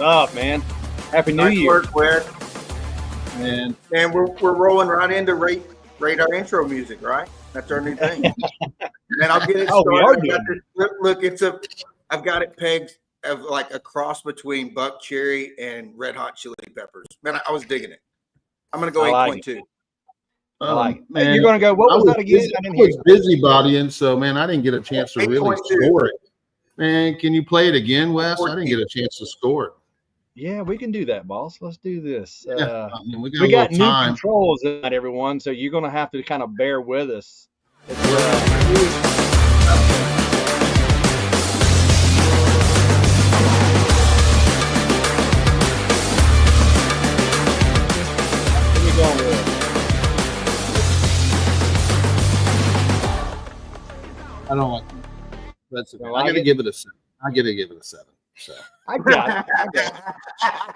up, man? Happy New Year. Work, Wes. And we're rolling right into rate our intro music, right? That's our new thing. And I'll get it started. Look, I've got it pegged of like a cross between Buck Cherry and Red Hot Chili Peppers. Man, I was digging it. I'm gonna go 8.2. Man, you're gonna go. What was that again? I was busybodying, so man, I didn't get a chance to really score it. Man, can you play it again, Wes? I didn't get a chance to score it. Yeah, we can do that, boss. Let's do this. We got new controls tonight, everyone, so you're going to have to kind of bear with us. I don't like it. That's okay. I got to give it a 7. I got to give it a 7. So I got it.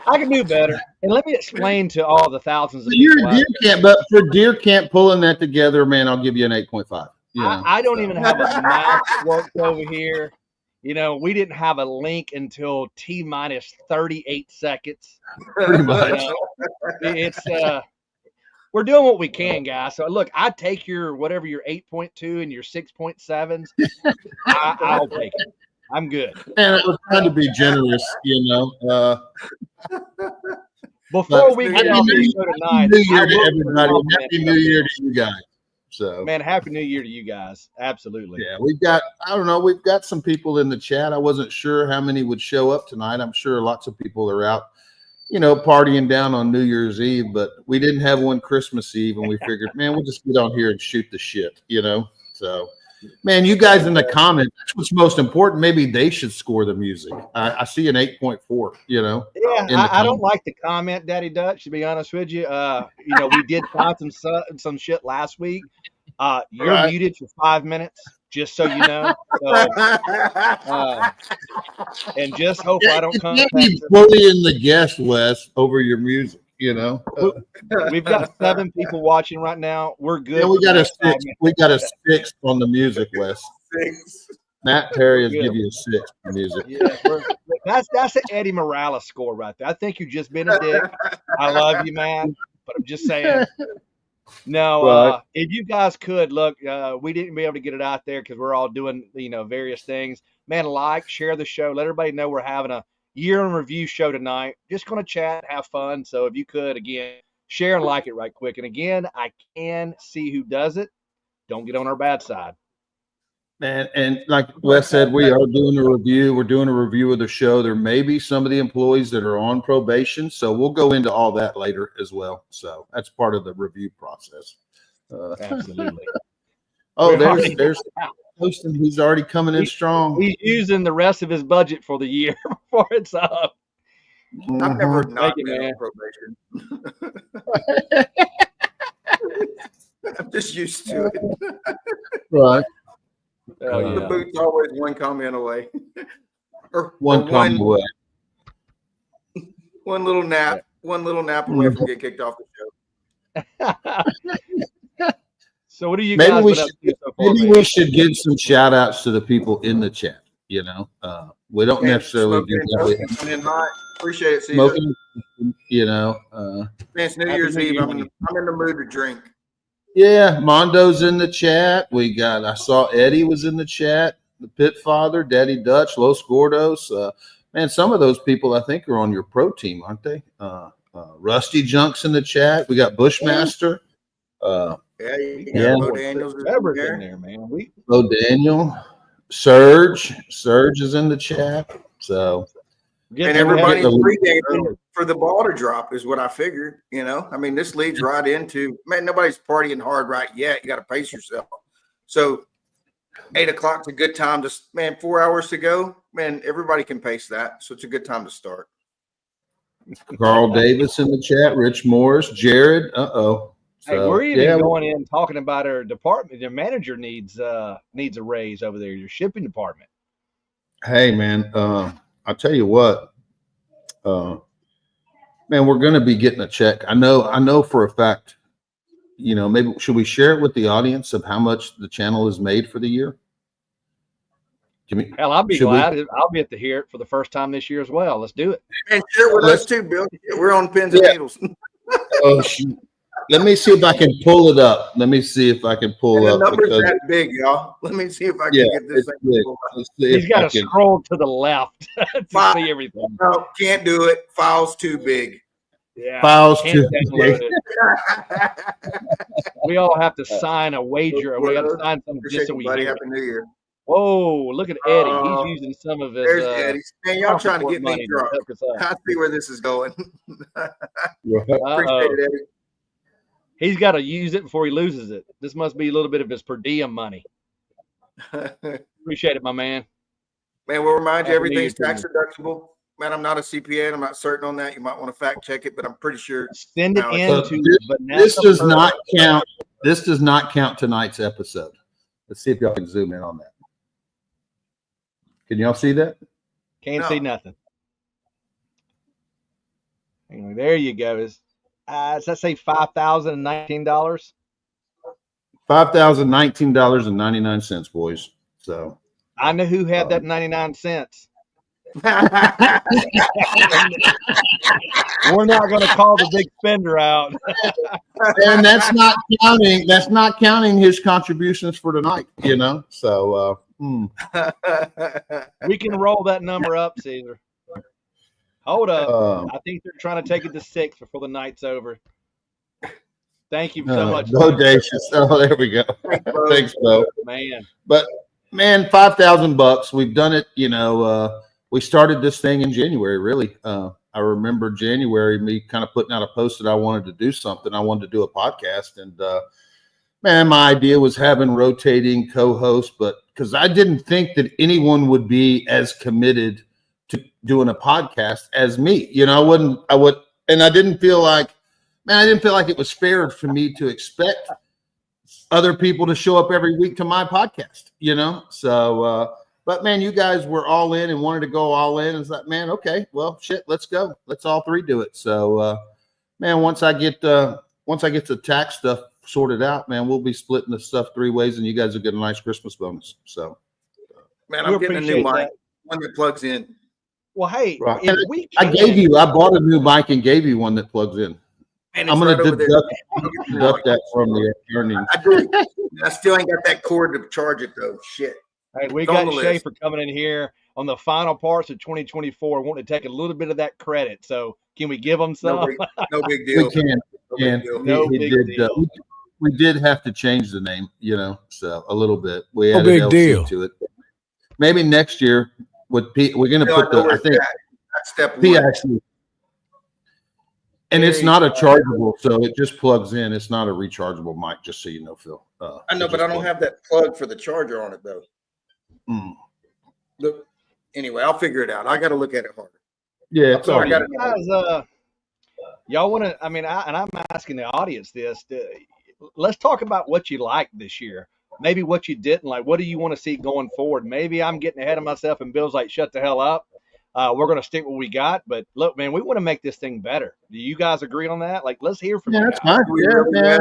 I can do better. And let me explain to all the thousands of people. But for Deer Camp pulling that together, man, I'll give you an 8.5. I don't even have a mouse worked over here. You know, we didn't have a link until T-minus 38 seconds. Pretty much. It's we're doing what we can, guys. So look, I take your 8.2 and your 6.7s. I'll take it. I'm good. And I was trying to be generous, Before we get off the show tonight, New Year to everybody. Happy New Year to you guys. So, man, Happy New Year to you guys. Absolutely. Yeah, we've got some people in the chat. I wasn't sure how many would show up tonight. I'm sure lots of people are out, partying down on New Year's Eve, but we didn't have one Christmas Eve, and we figured, man, we'll just get on here and shoot the shit, So, man, you guys in the comments, that's what's most important. Maybe they should score the music. I see an 8.4, Yeah, I don't like the comment, Daddy Dutch, to be honest with you. We did find some shit last week. You're muted for 5 minutes, just so you know. So, and just hope I don't come. Be bullying the guest, Wes, over your music. We've got 7 people watching right now. We're good. Yeah, we got a 6. We got a 6 on the music, Wes. 6. Matt Perry has give you a 6 for music. Yeah, that's an Eddie Morales score right there. I think you've just been a dick. I love you, man, but I'm just saying. No, if you guys could look, we didn't be able to get it out there because we're all doing various things. Man, share the show, let everybody know we're having a year in review show tonight. Just going to chat, have fun. So if you could, again, share and like it right quick. And again, I can see who does it. Don't get on our bad side. Man, and like Wes said, we are doing a review. We're doing a review of the show. There may be some of the employees that are on probation, so we'll go into all that later as well. So that's part of the review process. Absolutely. There's Poston. He's already coming in strong. He's using the rest of his budget for the year before it's up. I've never not been on probation. I'm just used to it. Right. The boot's always one comment away. or one comment away. One little nap away from getting kicked off the show. So what do you guys we should give some shout outs to the people in the chat. We don't necessarily do that. Appreciate it. Smoking, Man, it's New Year's Eve. I'm in the mood to drink. Yeah, Mondo's in the chat. I saw Eddie was in the chat. The Pit Father, Daddy Dutch, Los Gordos. Man, some of those people I think are on your pro team, aren't they? Rusty Junk's in the chat. We got Bushmaster. Bo Daniel's in there, man. Bo Daniel, Surge is in the chat. So, and everybody's pre-gaming for the ball to drop is what I figured. This leads right into nobody's partying hard right yet. You got to pace yourself. So, 8 o'clock's a good time 4 hours to go. Man, everybody can pace that, so it's a good time to start. Carl Davis in the chat, Rich Morris, Jared. Hey, we're even going in talking about our department. Their manager needs a raise over there. Your shipping department. Hey, man, I'll tell you what, man, we're going to be getting a check. I know for a fact. Maybe should we share it with the audience of how much the channel has made for the year? Hell, I'll be glad. I'll be at the hear it for the first time this year as well. Let's do it. And share it with us too, Bill. We're on pins and needles. Oh shoot. Let me see if I can pull it up. Let me see if I can pull the up. Number's that big, y'all. Let me see if I can get this thing. He's got to scroll to the left to see everything. No, can't do it. File's too big. Yeah, files too big. We all have to sign a wager. We got to sign something just so we Happy New Year. Whoa, look at Eddie. He's using some of his. There's Eddie. Man, y'all trying to get me drunk. I see where this is going. Appreciate it, Eddie. He's got to use it before he loses it. This must be a little bit of his per diem money. Appreciate it, my man. Man, we'll remind you everything's tax deductible. Man, I'm not a CPA and I'm not certain on that. You might want to fact check it, but I'm pretty sure. Send it into this does not count. This does not count tonight's episode. Let's see if y'all can zoom in on that. Can y'all see that? Can't see nothing. Anyway, there you go. Does that say $5,019? $5,019.99, boys. So I know who had that 99 cents. We're not going to call the big spender out. And that's not counting his contributions for tonight, you know. So we can roll that number up, Caesar. Hold up. I think they're trying to take it to 6 before the night's over. Thank you so much. Bodacious. Oh, there we go. Thanks, Bo. Man. But man, $5,000. We've done it, you know. We started this thing in January, really. I remember January, me kind of putting out a post that I wanted to do something. I wanted to do a podcast. And, man, my idea was having rotating co-hosts, but because I didn't think that anyone would be as committed to doing a podcast as me. You know, and I didn't feel like it was fair for me to expect other people to show up every week to my podcast, you know? So, but man, you guys were all in and wanted to go all in. It's like, man, okay, well, shit, let's go. Let's all three do it. So, man, once I get the tax stuff sorted out, man, we'll be splitting the stuff 3 ways, and you guys will get a nice Christmas bonus. So, man, I'm getting a new mic, one that plugs in. Well, hey, right. I bought a new mic and gave you one that plugs in. And I'm going to deduct that from the earnings. I still ain't got that cord to charge it though. Shit. Hey, we got Schaefer coming in here on the final parts of 2024, wanting to take a little bit of that credit. So can we give them some? No big deal. We can. No big deal. We did have to change the name, you know, so a little bit. We added big LC deal to it. Maybe next year with P, we're going to put the. I think that's step P one. actually. And it's not a chargeable, so it just plugs in. It's not a rechargeable mic, just so you know, Phil. I know, but I don't have that plug for the charger on it, though. Look, anyway, I'll figure it out. I got to look at it harder. Yeah, it's all right. Guys, y'all want to? I mean, I'm asking the audience this. Let's talk about what you liked this year. Maybe what you didn't like. What do you want to see going forward? Maybe I'm getting ahead of myself, and Bill's like, "Shut the hell up." We're going to stick what we got, but look, man, we want to make this thing better. Do you guys agree on that? Like, let's hear from you. That's fine. Yeah,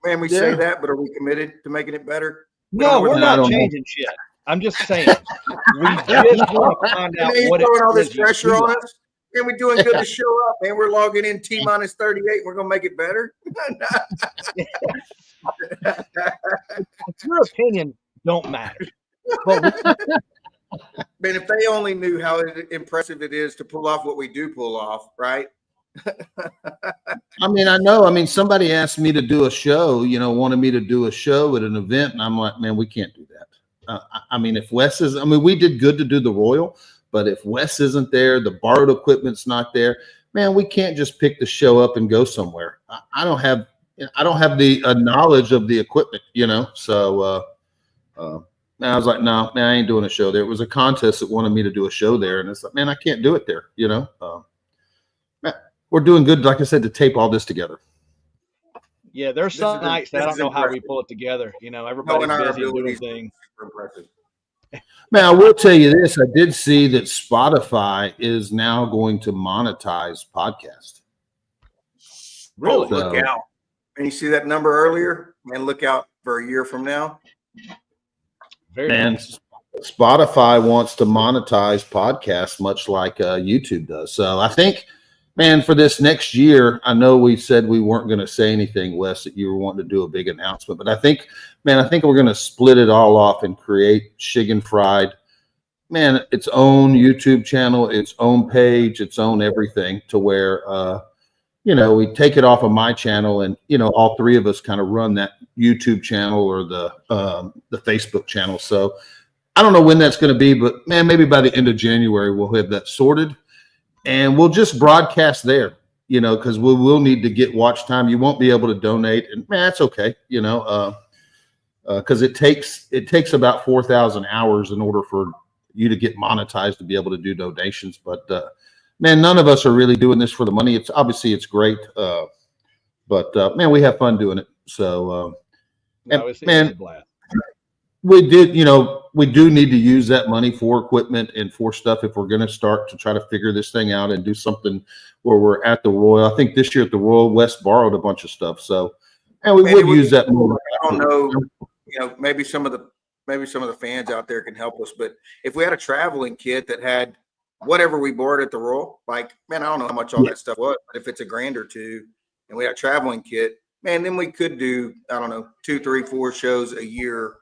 man, we say that, but are we committed to making it better? No, we're not changing shit. I'm just saying, we just want to find out what it's all this pressure on us. Man, we're doing good to show up, man. We're logging in T-minus 38. We're going to make it better. Your opinion don't matter. But man, if they only knew how impressive it is to pull off what we do pull off, right? I mean, I know. I mean, somebody asked me to do a show, you know, wanted me to do a show at an event, and I'm like, man, we can't do that. I mean, if Wes is, I mean, we did good to do the Royal, but if Wes isn't there, the borrowed equipment's not there, man, we can't just pick the show up and go somewhere. I don't have the knowledge of the equipment, you know, so. I was like, no, man, I ain't doing a show there. It was a contest that wanted me to do a show there. And it's like, man, I can't do it there. You know, man, we're doing good, like I said, to tape all this together. Yeah, there's some nights that I don't know how we pull it together. You know, everybody's busy doing things. Man, I will tell you this. I did see that Spotify is now going to monetize podcast. Really? So, look out. And you see that number earlier? Man, look out for a year from now. Man, Spotify wants to monetize podcasts much like YouTube does. So I think, man, for this next year, I know we said we weren't going to say anything, Wes, that you were wanting to do a big announcement, but I think we're going to split it all off and create Shiggin Fried, man, its own YouTube channel, its own page, its own everything, to where we take it off of my channel, and all three of us kind of run that YouTube channel or the Facebook channel. So I don't know when that's going to be, but man, maybe by the end of January we'll have that sorted, and we'll just broadcast there. Because we will need to get watch time. You won't be able to donate, and man, that's okay. Because it takes about 4,000 hours in order for you to get monetized to be able to do donations. But man, none of us are really doing this for the money. It's obviously great, but man, we have fun doing it. So man, we do need to use that money for equipment and for stuff if we're going to start to try to figure this thing out and do something where we're at the Royal. I think this year at the Royal, West borrowed a bunch of stuff, so and we would use that more. I don't know, maybe some of the fans out there can help us, but if we had a traveling kit that had whatever we bought at the Royal, like, man, I don't know how much all that stuff was, but if it's $1,000 or $2,000 and we had a traveling kit, man, then we could do, I don't know, 2, 3, 4 shows a year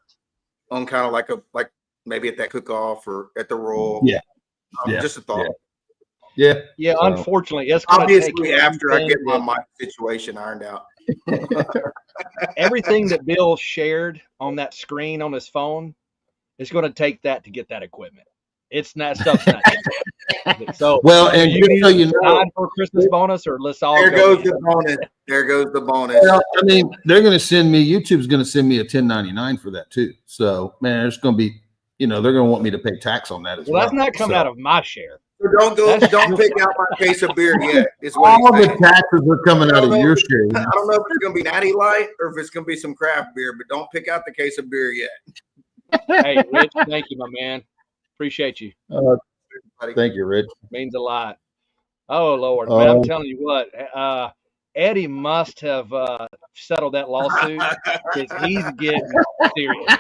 on kind of like maybe at that cook-off or at the Royal. Just a thought. Yeah. Unfortunately, it's obviously after I get my mic situation ironed out. Everything that Bill shared on that screen on his phone, it's going to take that to get that equipment. It's not stuff's not. So well, and you know, for Christmas bonus, or let's all. There goes the bonus. There goes the bonus. Well, I mean, they're going to send me. YouTube's going to send me a 1099 for that too. So man, there's going to be, they're going to want me to pay tax on that as well. Well, that's not coming out of my share. So don't pick out my case of beer yet. All the taxes are coming out of your share. I don't know if it's going to be Natty Light or if it's going to be some craft beer, but don't pick out the case of beer yet. Hey, Rich, thank you, my man. Appreciate you. Thank you, Rich. Means a lot. Oh, Lord. Man, I'm telling you what, Eddie must have settled that lawsuit because he's getting serious.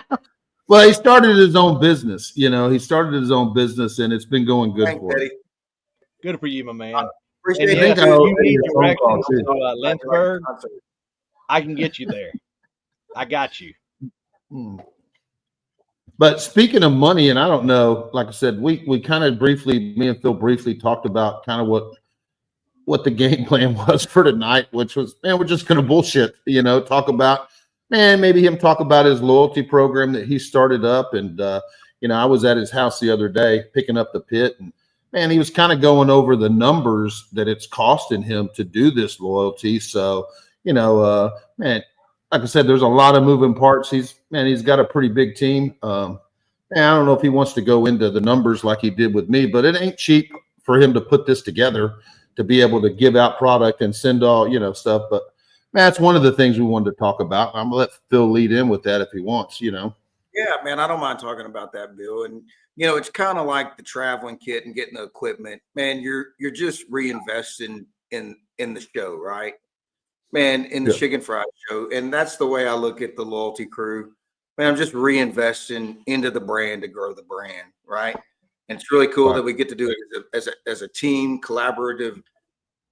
Well, he started his own business. He started his own business, and it's been going good. Thanks, for him. Good for you, my man. Appreciate it. If you need directions to Lynchburg, I can get you there. I got you. But speaking of money, and I don't know, like I said, we kind of briefly, me and Phil briefly talked about kind of what the game plan was for tonight, which was, man, we're just going to bullshit, talk about, man, maybe him talk about his loyalty program that he started up. And, I was at his house the other day picking up the pit, and man, he was kind of going over the numbers that it's costing him to do this loyalty. So, man, like I said, there's a lot of moving parts. He's got a pretty big team. I don't know if he wants to go into the numbers like he did with me, but it ain't cheap for him to put this together to be able to give out product and send all, stuff. But man, that's one of the things we wanted to talk about. I'm gonna let Phil lead in with that if he wants, Yeah, man, I don't mind talking about that, Bill. And it's kind of like the traveling kit and getting the equipment. Man, you're just reinvesting in the show, right? Man, in the Shiggin Fried show. And that's the way I look at the loyalty crew. Man, I'm just reinvesting into the brand to grow the brand, right? And it's really cool that we get to do it as a team, collaborative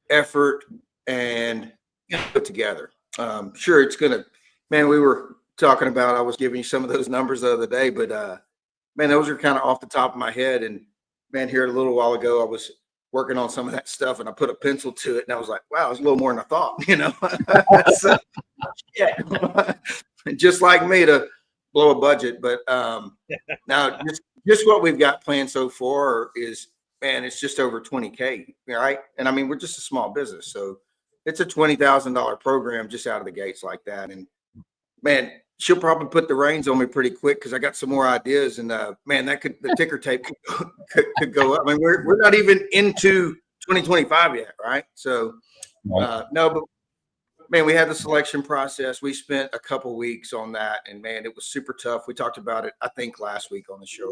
effort, and put together. Sure, it's gonna, man, we were talking about, I was giving you some of those numbers the other day, but man, those are kind of off the top of my head. And man, here a little while ago, I was working on some of that stuff, and I put a pencil to it, and I was like, wow, it's a little more than I thought, So, yeah, just like me to blow a budget. But now just what we've got planned so far is, man, it's just over 20K, right? And I mean, we're just a small business, so it's a $20,000 program just out of the gates like that. And man, she'll probably put the reins on me pretty quick because I got some more ideas. And man, the ticker tape could go up. I mean, we're not even into 2025 yet, right? So no, but man, we had the selection process. We spent a couple weeks on that, and man, it was super tough. We talked about it, I think, last week on the show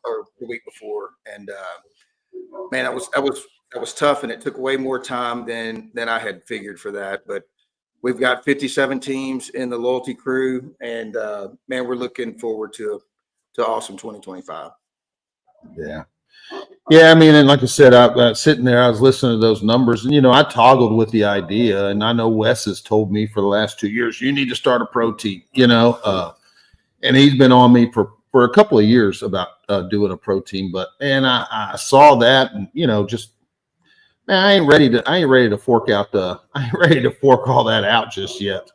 or the week before. And man, that was tough, and it took way more time than I had figured for that. But we've got 57 teams in the loyalty crew, and man, we're looking forward to to awesome 2025. Yeah. Yeah, I mean, and like I said, I sitting there, I was listening to those numbers, and I toggled with the idea, and I know Wes has told me for the last 2 years, you need to start a pro team, and he's been on me for a couple of years about doing a pro team, but and I saw that, and just man, I ain't ready to fork all that out just yet.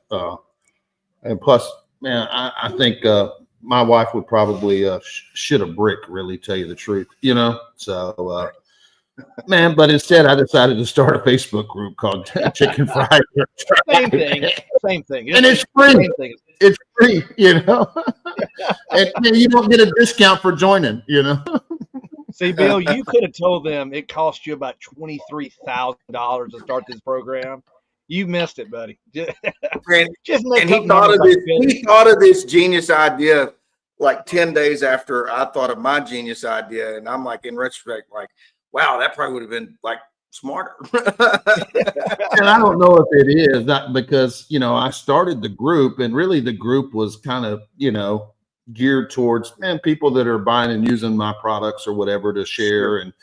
And plus, man, I think my wife would probably shit a brick, really, tell you the truth, So, man, but instead, I decided to start a Facebook group called Chicken Fried. Same thing. And it's free. It's free, and you don't get a discount for joining, See, Bill, you could have told them it cost you about $23,000 to start this program. You missed it, buddy. And he thought of this genius idea like 10 days after I thought of my genius idea, and I'm like, in retrospect, like, wow, that probably would have been like smarter. And I don't know if it is, not because I started the group, and really the group was kind of geared towards people that are buying and using my products or whatever to share and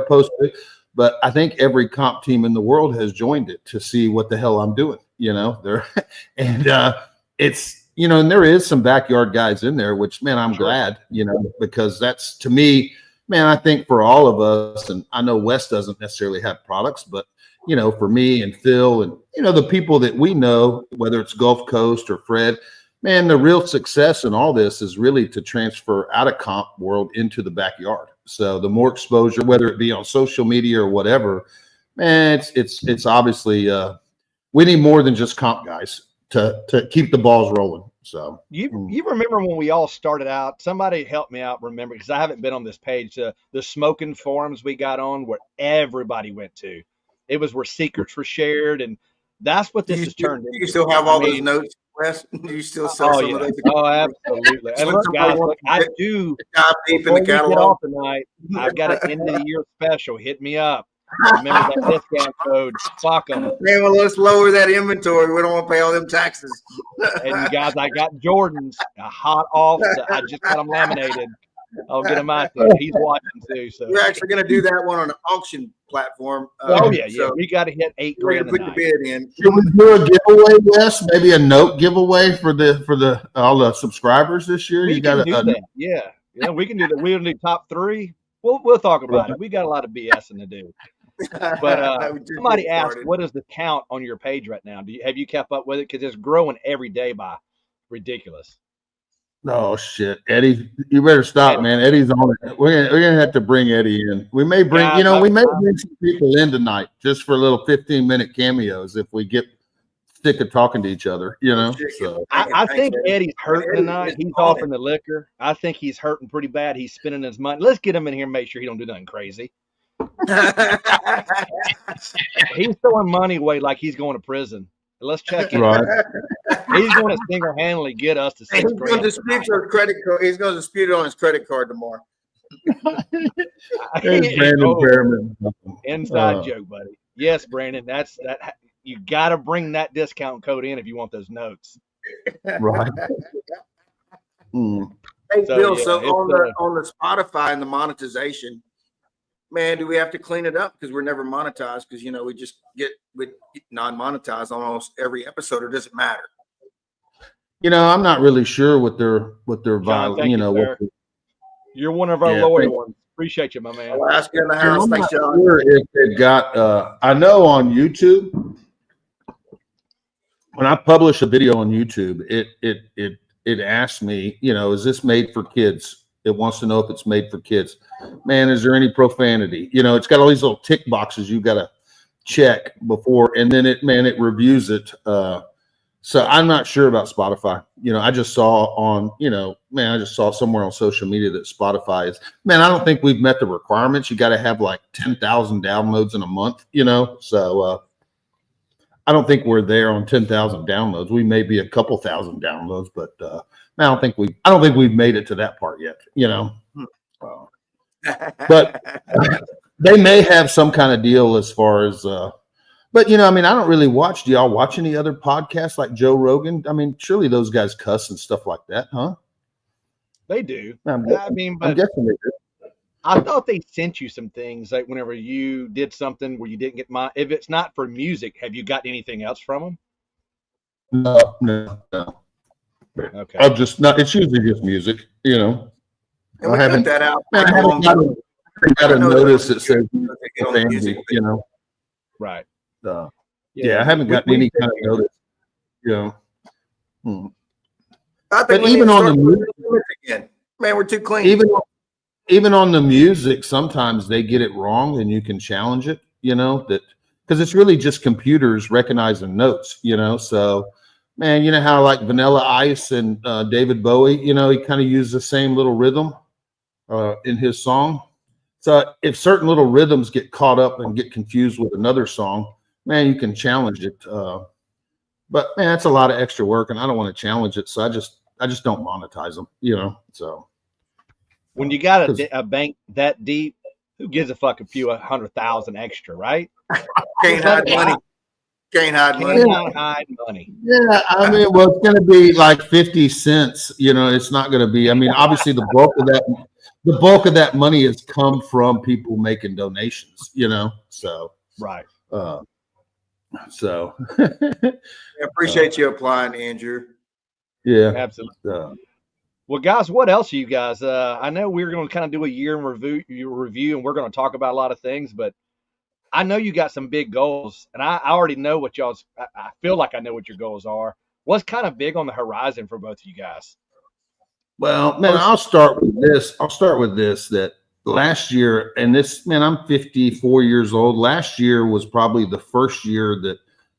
post it. But I think every comp team in the world has joined it to see what the hell I'm doing, there, and it's and there is some backyard guys in there, which I'm glad, because that's, to me, man, I think for all of us, and I know Wes doesn't necessarily have products, but for me and Phil and the people that we know, whether it's Gulf Coast or Fred, man, the real success in all this is really to transfer out of comp world into the backyard. So the more exposure, whether it be on social media or whatever, man, it's obviously we need more than just comp guys to keep the balls rolling. So you remember when we all started out? Somebody help me out, remember, because I haven't been on this page. The smoking forums we got on, where everybody went to. It was where secrets were shared, and that's what this has turned into. You still have all those notes, Wes? Do you still sell some of those? Oh, absolutely. And look, guys, I do. Deep in the catalog. Get off tonight, I've got an end of the year special. Hit me up. Remember that discount code. Fuck them. Man, well, let's lower that inventory. We don't want to pay all them taxes. And you guys, I got Jordans hot off. I just got them laminated. I'll get him out there. He's watching too. So we're actually going to do that one on an auction platform. Yeah. We got to hit $8 grand. Put the bid in. Should we do a giveaway, Wes? Maybe a note giveaway for the all the subscribers this year. We can do that. Yeah, we can do that. We'll do top 3. We'll talk about it. We got a lot of BSing to do. But somebody asked, what is the count on your page right now? Have you kept up with it? Because it's growing every day by ridiculous. Oh shit, Eddie, you better stop, man. Eddie's on it. We're gonna have to bring Eddie in. We may bring, bring some people in tonight just for a little 15-minute cameos if we get sick of talking to each other, So I think Eddie's hurting tonight. He's off in the liquor. I think he's hurting pretty bad. He's spending his money. Let's get him in here and make sure he don't do nothing crazy. He's throwing money away like he's going to prison. Let's check it. Right. He's going to single-handedly get us to $6 grand. He's going to dispute your credit card. He's going to dispute it on his credit card tomorrow. Inside joke, buddy. Yes, Brandon. That's that. You got to bring that discount code in if you want those notes. Right. Hey, Bill. So on the Spotify and the monetization, man, do we have to clean it up because we're never monetized? Because we just get non-monetized on almost every episode, or does it matter? I'm not really sure what their John, you're one of our loyal ones. Appreciate you, my man. Alaska in the house. I'm not sure if they've got. I know on YouTube, when I publish a video on YouTube, it asks me, is this made for kids? It wants to know if it's made for kids. Man, is there any profanity? It's got all these little tick boxes you got to check before, and then it reviews it. So I'm not sure about Spotify. I just saw on, I just saw somewhere on social media that Spotify is, I don't think we've met the requirements. You got to have like 10,000 downloads in a month, so I don't think we're there on 10,000 downloads. We may be a couple thousand downloads, but I don't think we've made it to that part yet, but they may have some kind of deal as far as, but I don't really watch. Do y'all watch any other podcasts like Joe Rogan? Surely those guys cuss and stuff like that, huh? They do. I'm I mean, I'm but guessing they do. I thought they sent you some things like whenever you did something where you didn't get my. If it's not for music, have you gotten anything else from them? No. Okay. I'm just not. It's usually just music, you know. And I we cut haven't. that out. Man, Like I a long haven't time. got I a know notice that says they get on the music, family, you know. Right. Yeah, I haven't gotten any kind of notice, you know. I think But we need even to on start the putting music, limits again. Man, we're too clean. even on the music, sometimes they get it wrong, and you can challenge it, you know, that because it's really just computers recognizing notes, you know. So, man, you know how like Vanilla Ice and David Bowie, you know, he kind of used the same little rhythm in his song. So if certain little rhythms get caught up and get confused with another song, man, you can challenge it. But man, that's a lot of extra work, and I don't want to challenge it, so I just don't monetize them, you know. So When you got 'cause a bank that deep, who gives a fuck a few 100,000 extra, right? Can't hide money. Can't hide money. Cannot hide money. yeah, I mean, well, it's going to be like 50 cents. You know, it's not going to be. I mean, obviously, the bulk of that money has come from people making donations. You know, so Right. So I appreciate you applying, Andrew. yeah, Absolutely. Well, guys, what else are you guys? I know we're going to kind of do a year in review, and we're going to talk about a lot of things, but I know you got some big goals, and I already know what y'all's. I feel like I know what your goals are. What's kind of big on the horizon for both of you guys? well, man, I'll start with this. That last year, and this, man, I'm 54 years old. Last year was probably the first year that,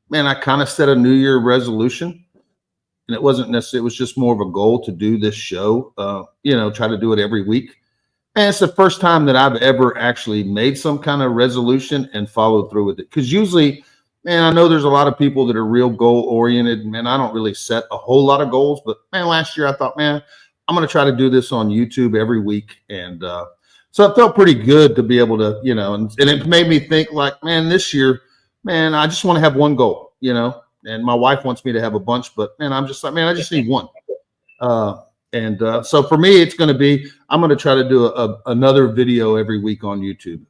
man, I kind of set a New Year resolution. And it wasn't necessarily, it was just more of a goal to do this show, you know, try to do it every week. And it's the first time that I've ever actually made some kind of resolution and followed through with it. Because usually, man, I know there's a lot of people that are real goal oriented. Man, I don't really set a whole lot of goals. But man, last year I thought, man, I'm going to try to do this on YouTube every week. And so it felt pretty good to be able to, you know, and it made me think like, man, this year, man, I just want to have one goal, you know. And my wife wants me to have a bunch, but man, I'm just like, man, I just need one. So for me, it's going to be, I'm going to try to do another video every week on YouTube.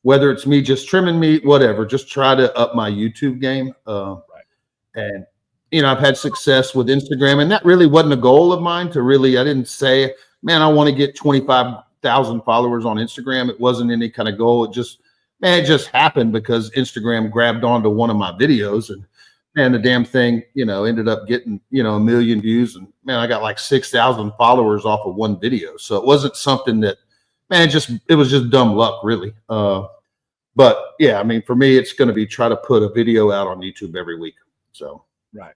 Whether it's me just trimming meat, whatever, just try to up my YouTube game. And, you know, I've had success with Instagram, and that really wasn't a goal of mine to really, I didn't say, man, I want to get 25,000 followers on Instagram. It wasn't any kind of goal. It just happened because Instagram grabbed onto one of my videos, and the damn thing, you know, ended up getting, you know, 1 million views. And man, I got like 6,000 followers off of one video. So it wasn't something that, man, it was just dumb luck, really. But yeah, I mean, for me, it's going to be try to put a video out on YouTube every week. So, right.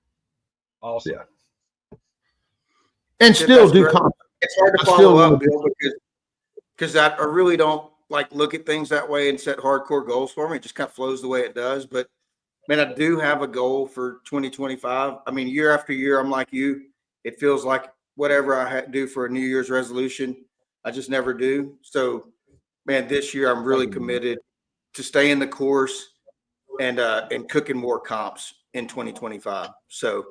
Awesome. Yeah. And still do content. It's hard to follow up, Bill, because I really don't like look at things that way and set hardcore goals for me. It just kind of flows the way it does. But man, I do have a goal for 2025. I mean, year after year, I'm like you. It feels like whatever I do for a New Year's resolution, I just never do. So, man, this year I'm really committed to staying the course and cooking more comps in 2025. So,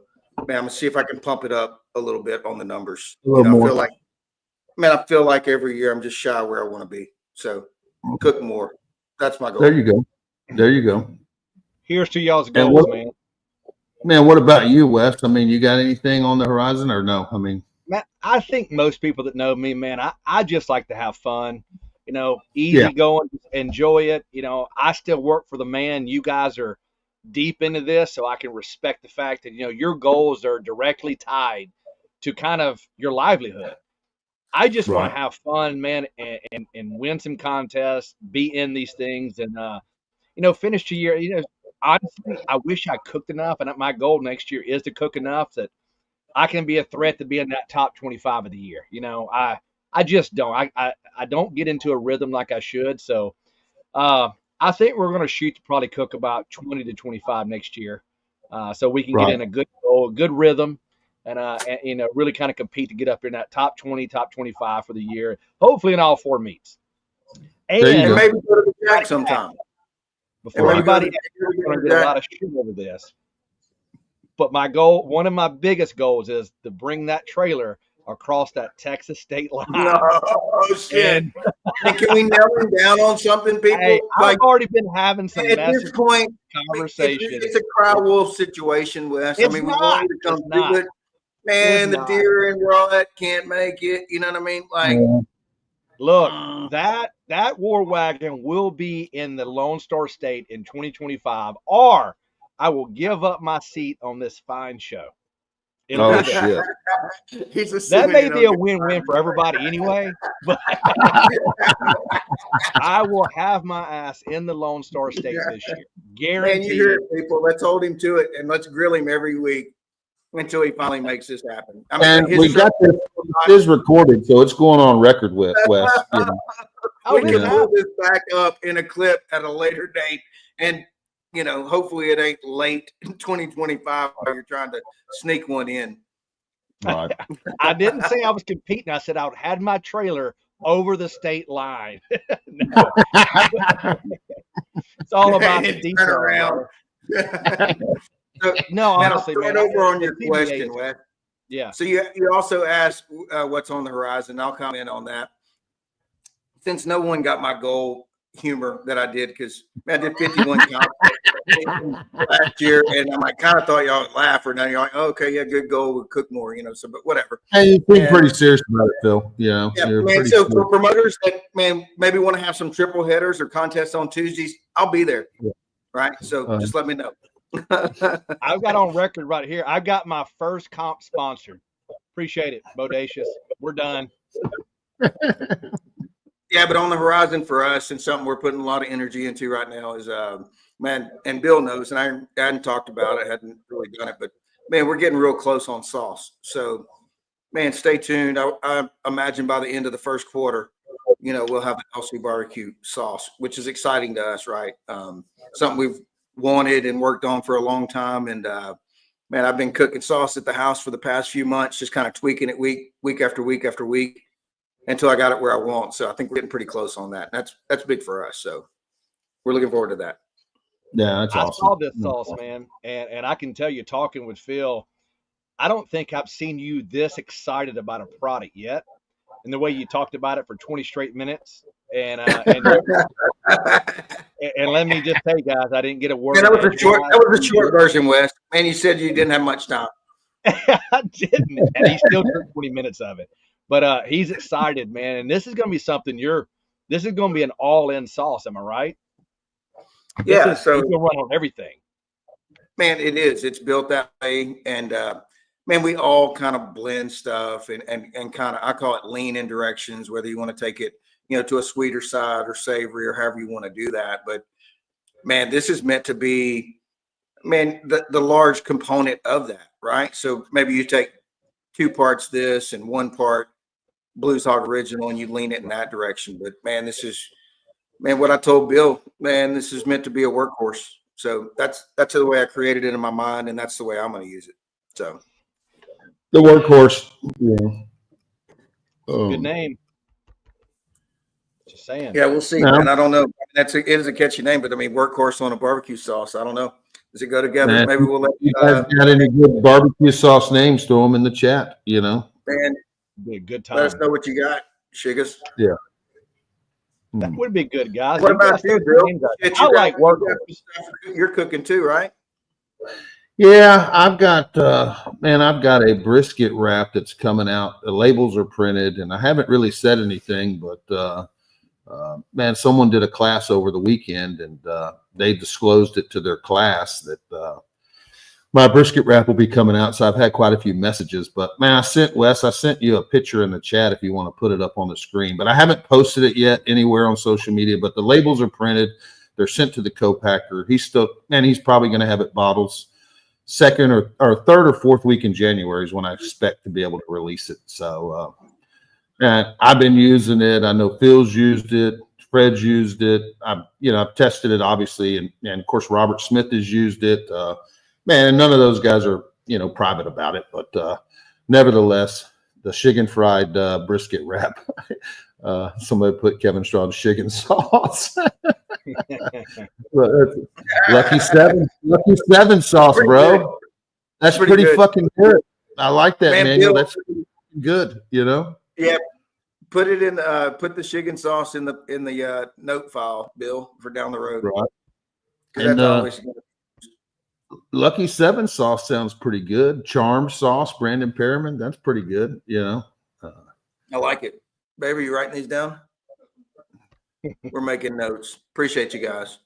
man, I'm gonna see if I can pump it up a little bit on the numbers. A little more. I feel like every year I'm just shy where I want to be. So, cook more. That's my goal. There you go. Here's to y'all's goals, man. Man, what about you, Wes? I mean, you got anything on the horizon or no? I mean, man, I think most people that know me, man, I just like to have fun, you know, easy going, enjoy it. You know, I still work for the man. You guys are deep into this, so I can respect the fact that, you know, your goals are directly tied to kind of your livelihood. I just want to have fun, man, and win some contests, be in these things, and you know, finish the year. You know, honestly, I wish I cooked enough, and my goal next year is to cook enough that I can be a threat to be in that top 25 of the year. You know, I just don't. I don't get into a rhythm like I should. So I think we're going to shoot to probably cook about 20 to 25 next year, so we can get in a good rhythm. And you know, really kind of compete to get up in that top 20, top 25 for the year, hopefully in all 4 meets. And maybe go to the track sometime. Before anybody else, we're going to get a lot of shit over this. But my goal, one of my biggest goals, is to bring that trailer across that Texas state line. No, shit. And can we nail him down on something, people? Hey, I've already been having some at this point conversation. It's a cry wolf situation, Wes. I mean, we want you to come through it. Man, the deer and rut can't make it. You know what I mean? Like, look, that war wagon will be in the Lone Star State in 2025, or I will give up my seat on this fine show. Oh shit! That may be a win-win for everybody anyway, but I will have my ass in the Lone Star State this year. Guaranteed. Man, you hear it, people. Let's hold him to it, and let's grill him every week until he finally makes this happen. I mean, and we got this. It is recorded, so it's going on record with Wes. You know. We can pull this back up in a clip at a later date, and hopefully it ain't late in 2025 while you're trying to sneak one in. Right. I didn't say I was competing. I said I had my trailer over the state line. No. It's all about the detail. Around. No, honestly, man. Over on your question, Wes. Yeah. So you also asked what's on the horizon. I'll comment on that. Since no one got my goal humor that I did, because I did 51 counts last year, and I kind of thought y'all would laugh, or now you're like, oh, okay, yeah, good goal, we'll cook more, so, but whatever. Hey, you seem pretty serious about it, Phil. Yeah, man. So for promoters that maybe want to have some triple headers or contests on Tuesdays, I'll be there. Yeah. Right. So just let me know. I've got on record right here. I've got my first comp sponsored. Appreciate it, Bodacious. We're done. Yeah, but on the horizon for us, and something we're putting a lot of energy into right now is, man, and Bill knows, and I hadn't talked about it, hadn't really done it, but man, we're getting real close on sauce. So, man, stay tuned. I imagine by the end of the first quarter, we'll have the LC barbecue sauce, which is exciting to us, right? Something we've wanted and worked on for a long time. And, man, I've been cooking sauce at the house for the past few months, just kind of tweaking it week after week after week, until I got it where I want. So I think we're getting pretty close on that. That's big for us. So we're looking forward to that. Yeah, that's awesome. I saw this sauce, man. And I can tell you, talking with Phil, I don't think I've seen you this excited about a product yet. And the way you talked about it for 20 straight minutes. And let me just tell you guys, I didn't get a word. Man, that was a short version, Wes. Man, you said you didn't have much time. I didn't. And he still took 20 minutes of it. But he's excited, man. And this is going to be something this is going to be an all-in sauce. Am I right? Yeah. So you'll run on everything. Man, it is. It's built that way. And, man, we all kind of blend stuff and kind of, I call it lean in directions, whether you want to take it, to a sweeter side or savory or however you want to do that. But, man, this is meant to be, man, the large component of that, right? So maybe you take 2 parts this and 1 part Blues Hog Original, and you lean it in that direction. But man, what I told Bill, man, this is meant to be a workhorse. So that's the way I created it in my mind, and that's the way I'm going to use it. So the workhorse, yeah. Good name. Just saying. Yeah, we'll see. No. Man, I don't know. It is a catchy name, but I mean, workhorse on a barbecue sauce. I don't know. Does it go together? Man, maybe we'll let you guys got any good barbecue sauce names? Throw them in the chat. Man, be a good time. Let us know what you got, Shiggas. Yeah, that would be good, guys. What about you, Bill? I like workhorse. You're cooking too, right? Yeah, I've got a brisket wrap that's coming out. The labels are printed, and I haven't really said anything, but man, someone did a class over the weekend, and they disclosed it to their class that my brisket wrap will be coming out. So I've had quite a few messages, but man, I sent you a picture in the chat if you want to put it up on the screen, but I haven't posted it yet anywhere on social media, but the labels are printed. They're sent to the co-packer. He's probably going to have it bottles second or third or fourth week in January is when I expect to be able to release it. So, I've been using it. I know Phil's used it. Fred's used it. I've tested it obviously. And of course, Robert Smith has used it. Man, none of those guys are, private about it, but nevertheless, the Shiggin fried brisket wrap. Somebody put Kevin Strong's Shiggin sauce. Lucky seven sauce, bro. That's pretty fucking good. I like that, man. That's good, you know. Yeah, put it in. Put the Shiggin sauce in the note file, Bill, for down the road. Right. And And Lucky 7 sauce sounds pretty good. Charm sauce, Brandon Perriman, that's pretty good, you know. I like it. Baby, you writing these down? We're making notes. Appreciate you guys.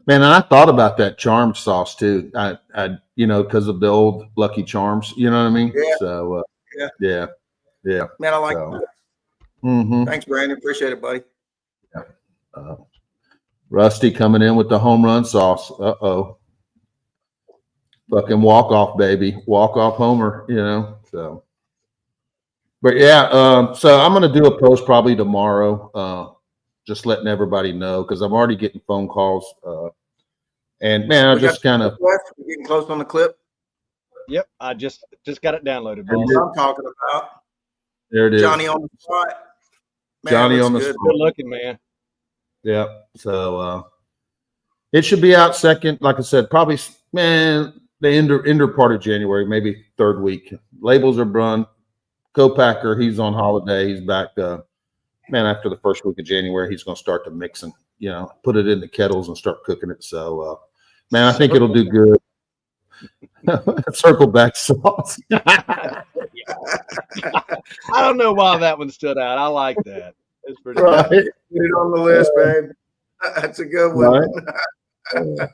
Man, and I thought about that charm sauce too. I you know, because of the old Lucky Charms, you know what I mean? Yeah. So yeah. Man, I like that. Thanks, Brandon. Appreciate it, buddy. Yeah. Rusty coming in with the home run sauce. Fucking walk off, baby. Walk off homer, you know. So but yeah, so I'm gonna do a post probably tomorrow. Just letting everybody know because I'm already getting phone calls. And man, I just kind of getting close on the clip. Yep, I just got it downloaded. That's what I'm talking about. There it is. Johnny on the spot. Man, Johnny on the spot. Good looking, man. Yeah. So it should be out second, like I said, probably man, the end part of January, maybe third week. Labels are run. Co-packer, he's on holiday. He's back. Man, after the first week of January, he's going to start to mix and, you know, put it in the kettles and start cooking it. So, man, I think it'll do good. Circle back sauce. I don't know why that one stood out. I like that. It's pretty right. Good. Put it on the list, babe. That's a good one. Right.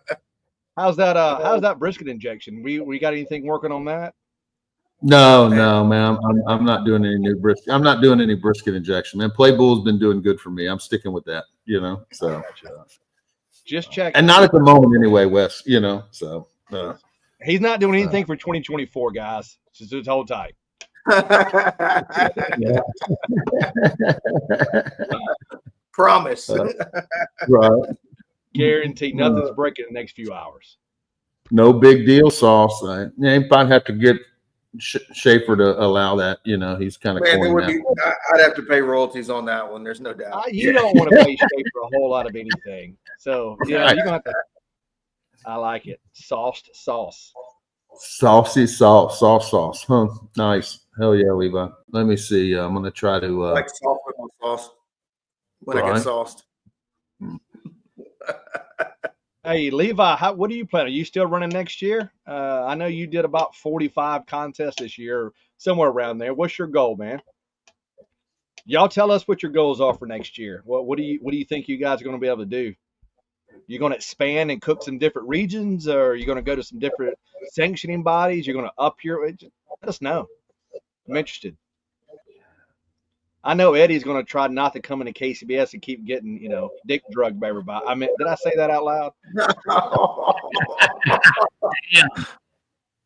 How's that brisket injection? We got anything working on that? No, man. I'm not doing any new brisket. I'm not doing any brisket injection, man. Playbull's been doing good for me. I'm sticking with that, you know. So just check. And not at the moment anyway, Wes, you know. So he's not doing anything for 2024, guys. Just hold tight. Promise. Right. Guaranteed nothing's breaking in the next few hours. No big deal sauce. I might have to get Schaefer to allow that. You know, he's kind of I'd have to pay royalties on that one. There's no doubt. You don't want to pay Schaefer a whole lot of anything. So yeah, you're gonna have to. I like it. Sauced sauce. Saucy sauce. Huh. Nice. Hell yeah, Levi. Let me see. I'm gonna try to like sauce with my sauce when I get sauced. Hey Levi, what do you plan? Are you still running next year? I know you did about 45 contests this year, somewhere around there. What's your goal, man? Y'all tell us what your goals are for next year. What do you think you guys are going to be able to do? You're going to expand and cook some different regions, or are you going to go to some different sanctioning bodies? You're going to up your. Let us know. I'm interested. I know Eddie's going to try not to come into KCBS and keep getting, you know, dick drugged by everybody. I mean, did I say that out loud? Yeah.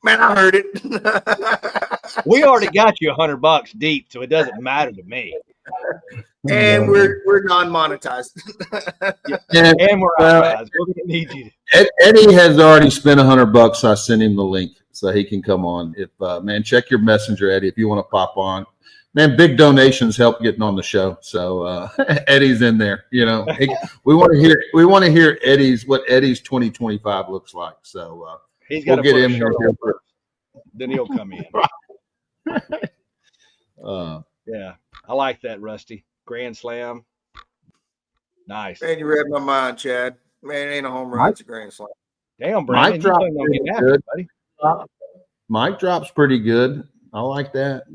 Man, I heard it. We already got you $100 deep, so it doesn't matter to me. And we're non-monetized. Yeah. And we're out, guys. We're going to need you. Eddie has already spent $100. So I sent him the link so he can come on. If man, check your messenger, Eddie, if you want to pop on. Man, big donations help getting on the show. So Eddie's in there. You know, we want to hear what Eddie's 2025 looks like. So he's got to get him here first. Then he'll come in. Yeah, I like that, Rusty. Grand Slam. Nice. Man, you read my mind, Chad. Man, it ain't a home run. It's a grand slam. Damn, Brandon. Mic drop good, buddy. Mic drop's pretty good. I like that.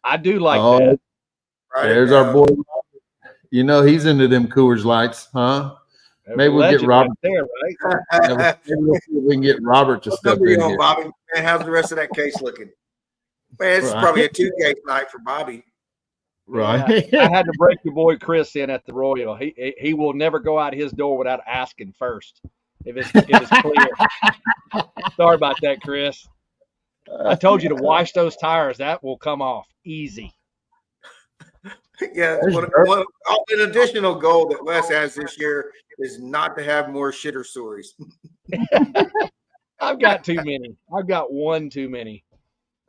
I do like that. Right, there's our boy. You know he's into them Coors Lights, huh? Maybe we'll get Robert there, right? Maybe we'll see if we can get Robert to step in here. Bobby, man, how's the rest of that case looking? Man, this is probably a 2-case night for Bobby. Right. Yeah, I had to break your boy Chris in at the Royal. He will never go out his door without asking first if it's clear. Sorry about that, Chris. I told you to wash those tires. That will come off easy. Yeah, an additional goal that Wes has this year is not to have more shitter stories. I've got too many. I've got one too many.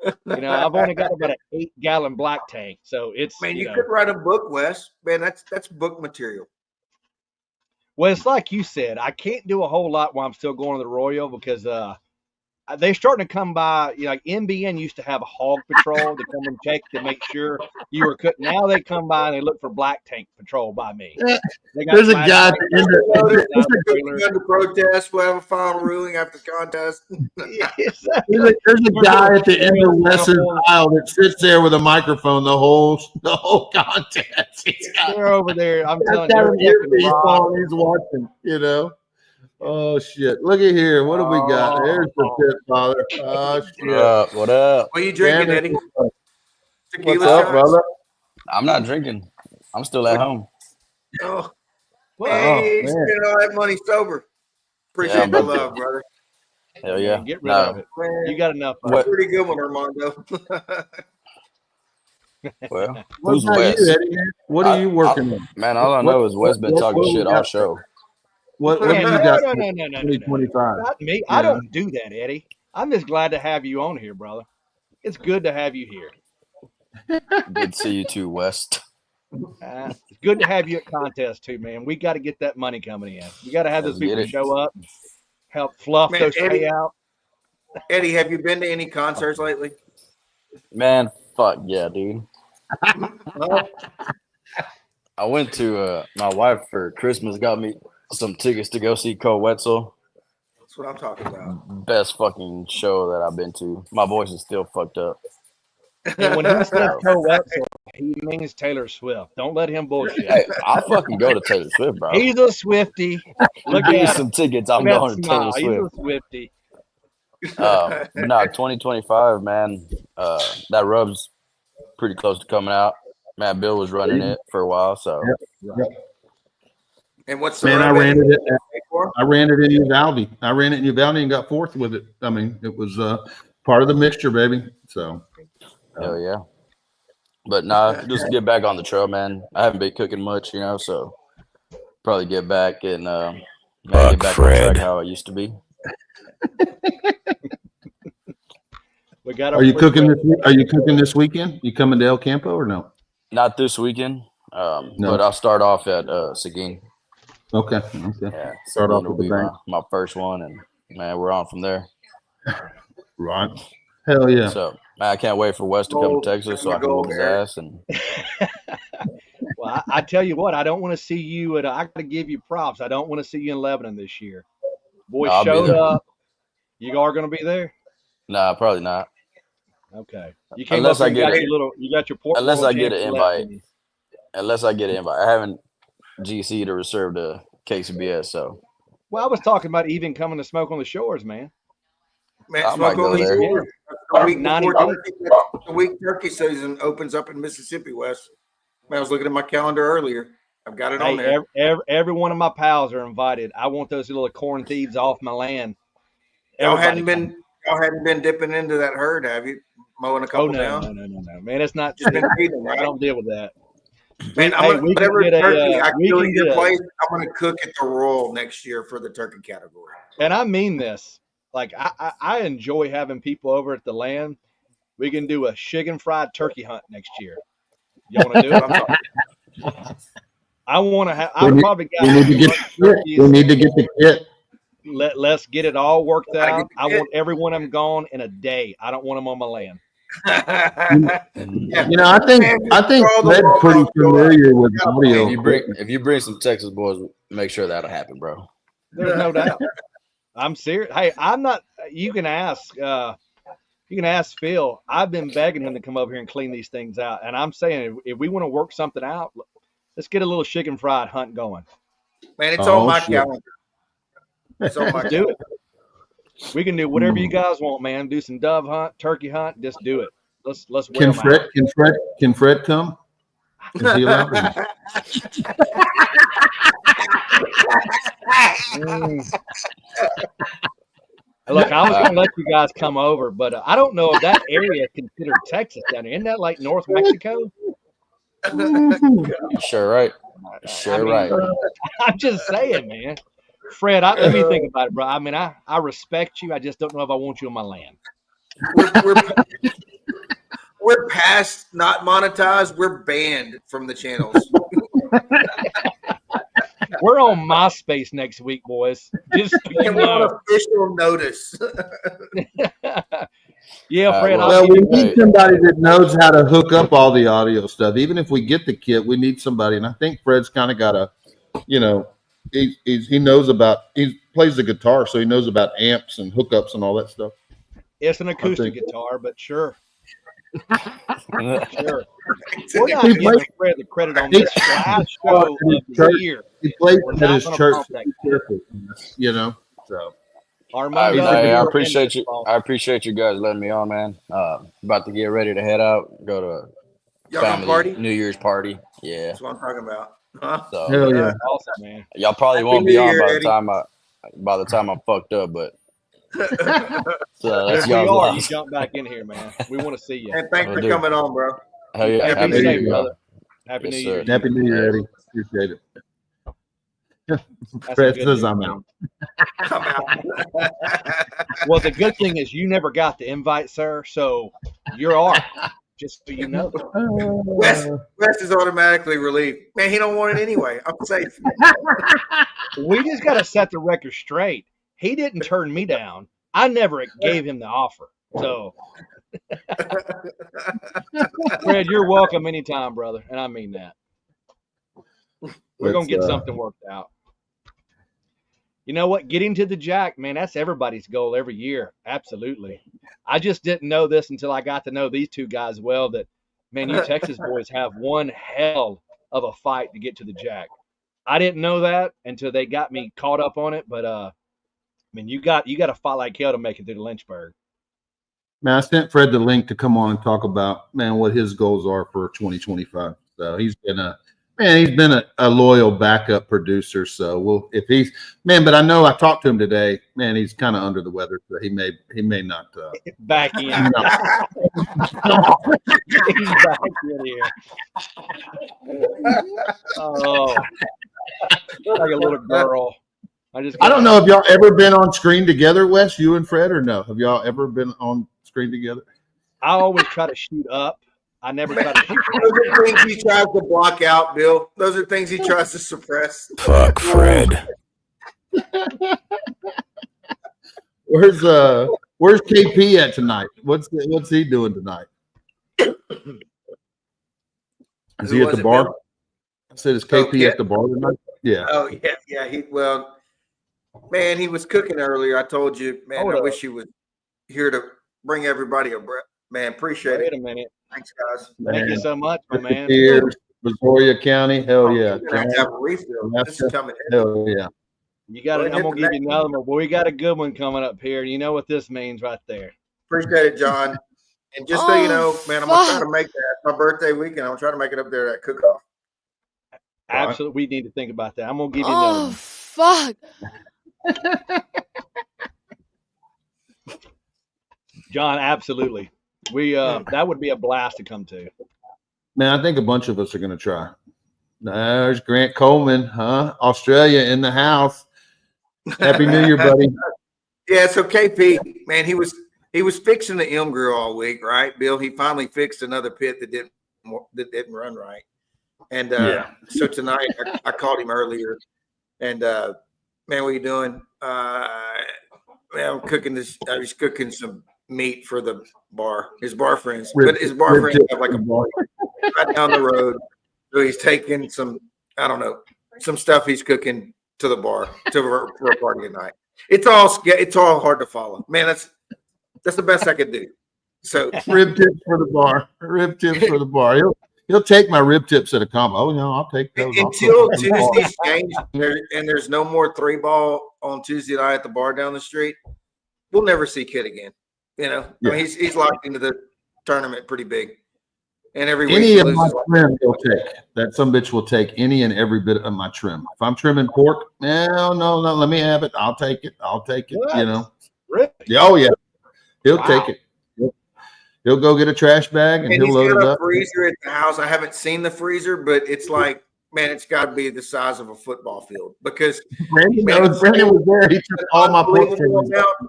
You know, I've only got about an 8-gallon black tank, so it's. Man, you could write a book, Wes. Man, that's book material. Well, it's like you said. I can't do a whole lot while I'm still going to the Royal because they're starting to come by. You know, like NBN used to have a hog patrol to come and check to make sure you were cooked. Now they come by and they look for black tank patrol by me. There's a guy at the end under protest. We'll have a final ruling after the contest. There's a guy at the end of Wes's aisle that sits there with a microphone the whole contest. They're over there. I'm telling you, he's watching. You know. Oh shit! Look at here. What have we got? There's the pit, father. Oh shit! What up? What are you drinking, Eddie? Tequila What's up, brother? I'm not drinking. I'm still at home. Oh, hey, spending all that money sober. Appreciate the love, brother. Hell yeah! Get rid of it. Man, you got enough. Pretty good one, Armando. Well, who's Wes? You, Eddie, what are you working on? Man, all I know is Wes been talking shit all show. What do you got? No. 2025. Not me. Yeah. I don't do that, Eddie. I'm just glad to have you on here, brother. It's good to have you here. Good to see you too, Wes. It's good to have you at contest too, man. We got to get that money coming in. We got to have those people show up, and help fluff those payouts. Eddie, have you been to any concerts lately? Man, fuck yeah, dude. I went to my wife for Christmas, got me some tickets to go see Cole Wetzel. That's what I'm talking about. Best fucking show that I've been to. My voice is still fucked up. And when he says Cole Wetzel, he means Taylor Swift. Don't let him bullshit. Hey, I'll fucking go to Taylor Swift, bro. He's a Swiftie. Look, give me some tickets. I'm going to Taylor Swift. He's a Swiftie. But no, 2025, man. That Rub's pretty close to coming out. Matt Bill was running it for a while, so. Yep. And what's the man? I ran it in Uvalde. I ran it in Uvalde and got fourth with it. I mean, it was part of the mixture, baby. So. Hell yeah. But nah, just get back on the trail, man. I haven't been cooking much, you know, so probably get back and get back on track how I used to be. Are you cooking this weekend? You coming to El Campo or no? Not this weekend. But I'll start off at Shiggin. Okay. Yeah, start off with my first one, and man, we're on from there. Right. Hell yeah. So man, I can't wait for Wes to come to Texas so I can whoop his ass. And well, I tell you what, I don't want to see you at. I got to give you props. I don't want to see you in Lebanon this year. Boys showed up. You are going to be there? Nah, probably not. Okay. You came unless up I get you got your port. Unless I get an invite. Unless I get an invite. I haven't GC to reserve the KCBS. So. Well, I was talking about even coming to Smoke on the Shores, man. Man, Smoke on the Shores. The week turkey season opens up in Mississippi, Wes. I was looking at my calendar earlier. I've got it on there. Every one of my pals are invited. I want those little corn thieves off my land. Y'all hadn't been dipping into that herd, have you? Mowing a couple down? No. Man, it's not. Just been feeding, right? I don't deal with that. Man, whatever turkey I kill at your place, I'm going to cook at the Royal next year for the turkey category. And I mean this. Like, I enjoy having people over at the land. We can do a Shiggin fried turkey hunt next year. You want to do it? I want to have. We need to get the kit. Let's get it all worked out. I want every one of them gone in a day. I don't want them on my land. You know, I think Fred's pretty familiar with audio. If you bring some Texas boys, make sure that'll happen, bro. There's no doubt. I'm serious. Hey, I'm not. You can ask. You can ask Phil. I've been begging him to come over here and clean these things out. And I'm saying, if we want to work something out, let's get a little Shiggin fried hunt going. Man, it's on my calendar. It's on my do it. We can do whatever you guys want, man. Do some dove hunt, turkey hunt. Just do it. Let's wear them out. Can Fred come? Is he allowed? Look, I was going to let you guys come over, but I don't know if that area is considered Texas down here. Isn't that like North Mexico? Sure, right. Right. I'm just saying, man. Fred, let me think about it, bro. I mean, I respect you. I just don't know if I want you on my land. We're past not monetized. We're banned from the channels. We're on MySpace next week, boys. Just so you And we're on know. official notice. Yeah, Fred. Well, we need somebody that knows how to hook up all the audio stuff. Even if we get the kit, we need somebody. And I think Fred's kind of got a, you know, he knows about, he plays the guitar, so he knows about amps and hookups and all that stuff. It's an acoustic guitar, but sure. Sure. We're not giving Fred the credit on this last show of the year. He plays at his church, you know. So I appreciate you. I appreciate you guys letting me on, man. About to get ready to head out, go to family party? New Year's party. Yeah, that's what I'm talking about. Huh? So, hell yeah, awesome, man. Y'all probably won't be on by the time I'm fucked up, but. So that's y'all's loss. You jump back in here, man. We want to see you. And thanks for coming on, bro. Hell yeah. Happy New Year, brother. Happy New Year. Happy New Year, Eddie. Appreciate it. Fred says I'm out. Well, the good thing is you never got the invite, sir. So you're ours. Just so you know. Wes is automatically relieved. Man, he don't want it anyway. I'm safe. We just got to set the record straight. He didn't turn me down. I never gave him the offer. So, Fred, you're welcome anytime, brother. And I mean that. We're going to get something worked out. You know what? Getting to the Jack, man, that's everybody's goal every year. Absolutely. I just didn't know this until I got to know these two guys well that, man, you Texas boys have one hell of a fight to get to the Jack. I didn't know that until they got me caught up on it. But, I mean, you got to fight like hell to make it through to Lynchburg. Man, I sent Fred the link to come on and talk about, man, what his goals are for 2025. So he's been a loyal backup producer. So but I know I talked to him today. Man, he's kind of under the weather, so he may not back in. He's back in here. Oh, like a little girl. I don't know if y'all ever been on screen together, Wes, you and Fred, or no? Have y'all ever been on screen together? I always try to shoot up. I never try to shoot up. Those are things he tries to block out, Bill. Those are things he tries to suppress. Fuck Fred. Where's KP at tonight? What's he doing tonight? Is he at the bar? Bill? I said, is KP at the bar tonight? Yeah. Oh yeah. Man, he was cooking earlier. I told you, man. I wish he was here to bring everybody a breath. Man, appreciate it. Wait a minute. Thanks, guys. Thank you so much, my man. Here, Brazoria County. Hell yeah. Have a refill. This is coming in. Hell yeah. You got it. I'm gonna give you another one. Boy, we got a good one coming up here. You know what this means right there. Appreciate it, John. And just so you know, man, I'm gonna try to make that my birthday weekend. I'm gonna try to make it up there at cook-off. Absolutely, we need to think about that. I'm gonna give you another one. Fuck. John, absolutely. We that would be a blast to come to. Man, I think a bunch of us are gonna try. There's Grant Coleman, huh? Australia in the house. Happy New Year, buddy. Yeah, so KP, man, he was fixing the M grill all week, right, Bill? He finally fixed another pit that didn't run right. And so tonight I called him earlier, and man, what are you doing? Man, I'm cooking this. I was cooking some meat for the bar, his bar friends. But his bar friends have like a bar right down the road. So he's taking some, I don't know, some stuff he's cooking to the bar for a party tonight. It's all hard to follow, man. That's the best I could do. So rib tips for the bar. Rib tips for the bar. He'll take my rib tips at a combo. Oh no, I'll take those. Until Tuesday's changed and there's no more 3-ball on Tuesday night at the bar down the street. We'll never see Kid again. You know, I mean, he's locked into the tournament pretty big. And every week any of my trim he'll take. That some bitch will take any and every bit of my trim. If I'm trimming pork, no, let me have it. I'll take it. What? You know. Really? Oh yeah, he'll take it. He'll go get a trash bag and he'll load it up. Freezer at the house. I haven't seen the freezer, but it's like, man, it's got to be the size of a football field because Brandon was there. He took all my pork out,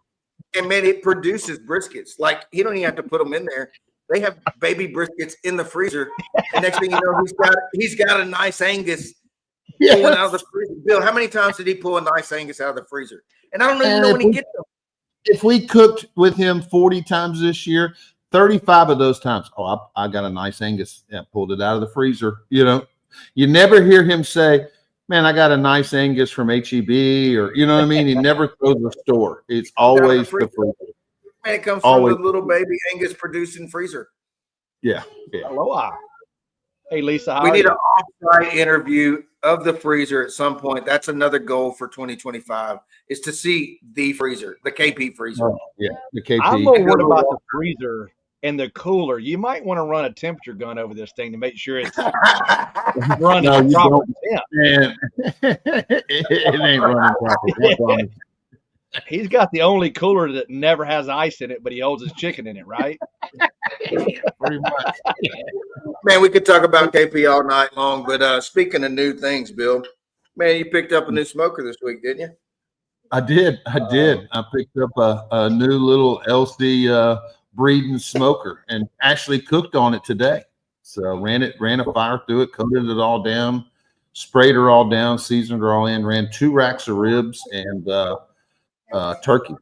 and man, it produces briskets. Like he don't even have to put them in there. They have baby briskets in the freezer. And next thing you know, he's got a nice Angus pulling out of the freezer. Bill, how many times did he pull a nice Angus out of the freezer? And I don't even know when he gets them. If we cooked with him 40 times this year, 35 of those times, I got a nice Angus. Yeah, pulled it out of the freezer. You never hear him say, man, I got a nice Angus from HEB, or you know what I mean? He never throws the store. It's always the freezer. Man, it comes from the little baby Angus producing freezer. Yeah. Aloha. Hey, Lisa, we need an off-site interview of the freezer at some point. That's another goal for 2025 is to see the freezer, the KP freezer. Oh, yeah, the KP. I'm more worried about the freezer and the cooler. You might want to run a temperature gun over this thing to make sure it's running proper temp. It ain't running proper. He's got the only cooler that never has ice in it, but he holds his chicken in it, right? Pretty much. Man, we could talk about KP all night long, but speaking of new things, Bill, man, you picked up a new smoker this week, didn't you? I did. I picked up a new little LC breeding smoker and actually cooked on it today. So ran a fire through it, coated it all down, sprayed her all down, seasoned her all in, ran 2 racks of ribs and turkey.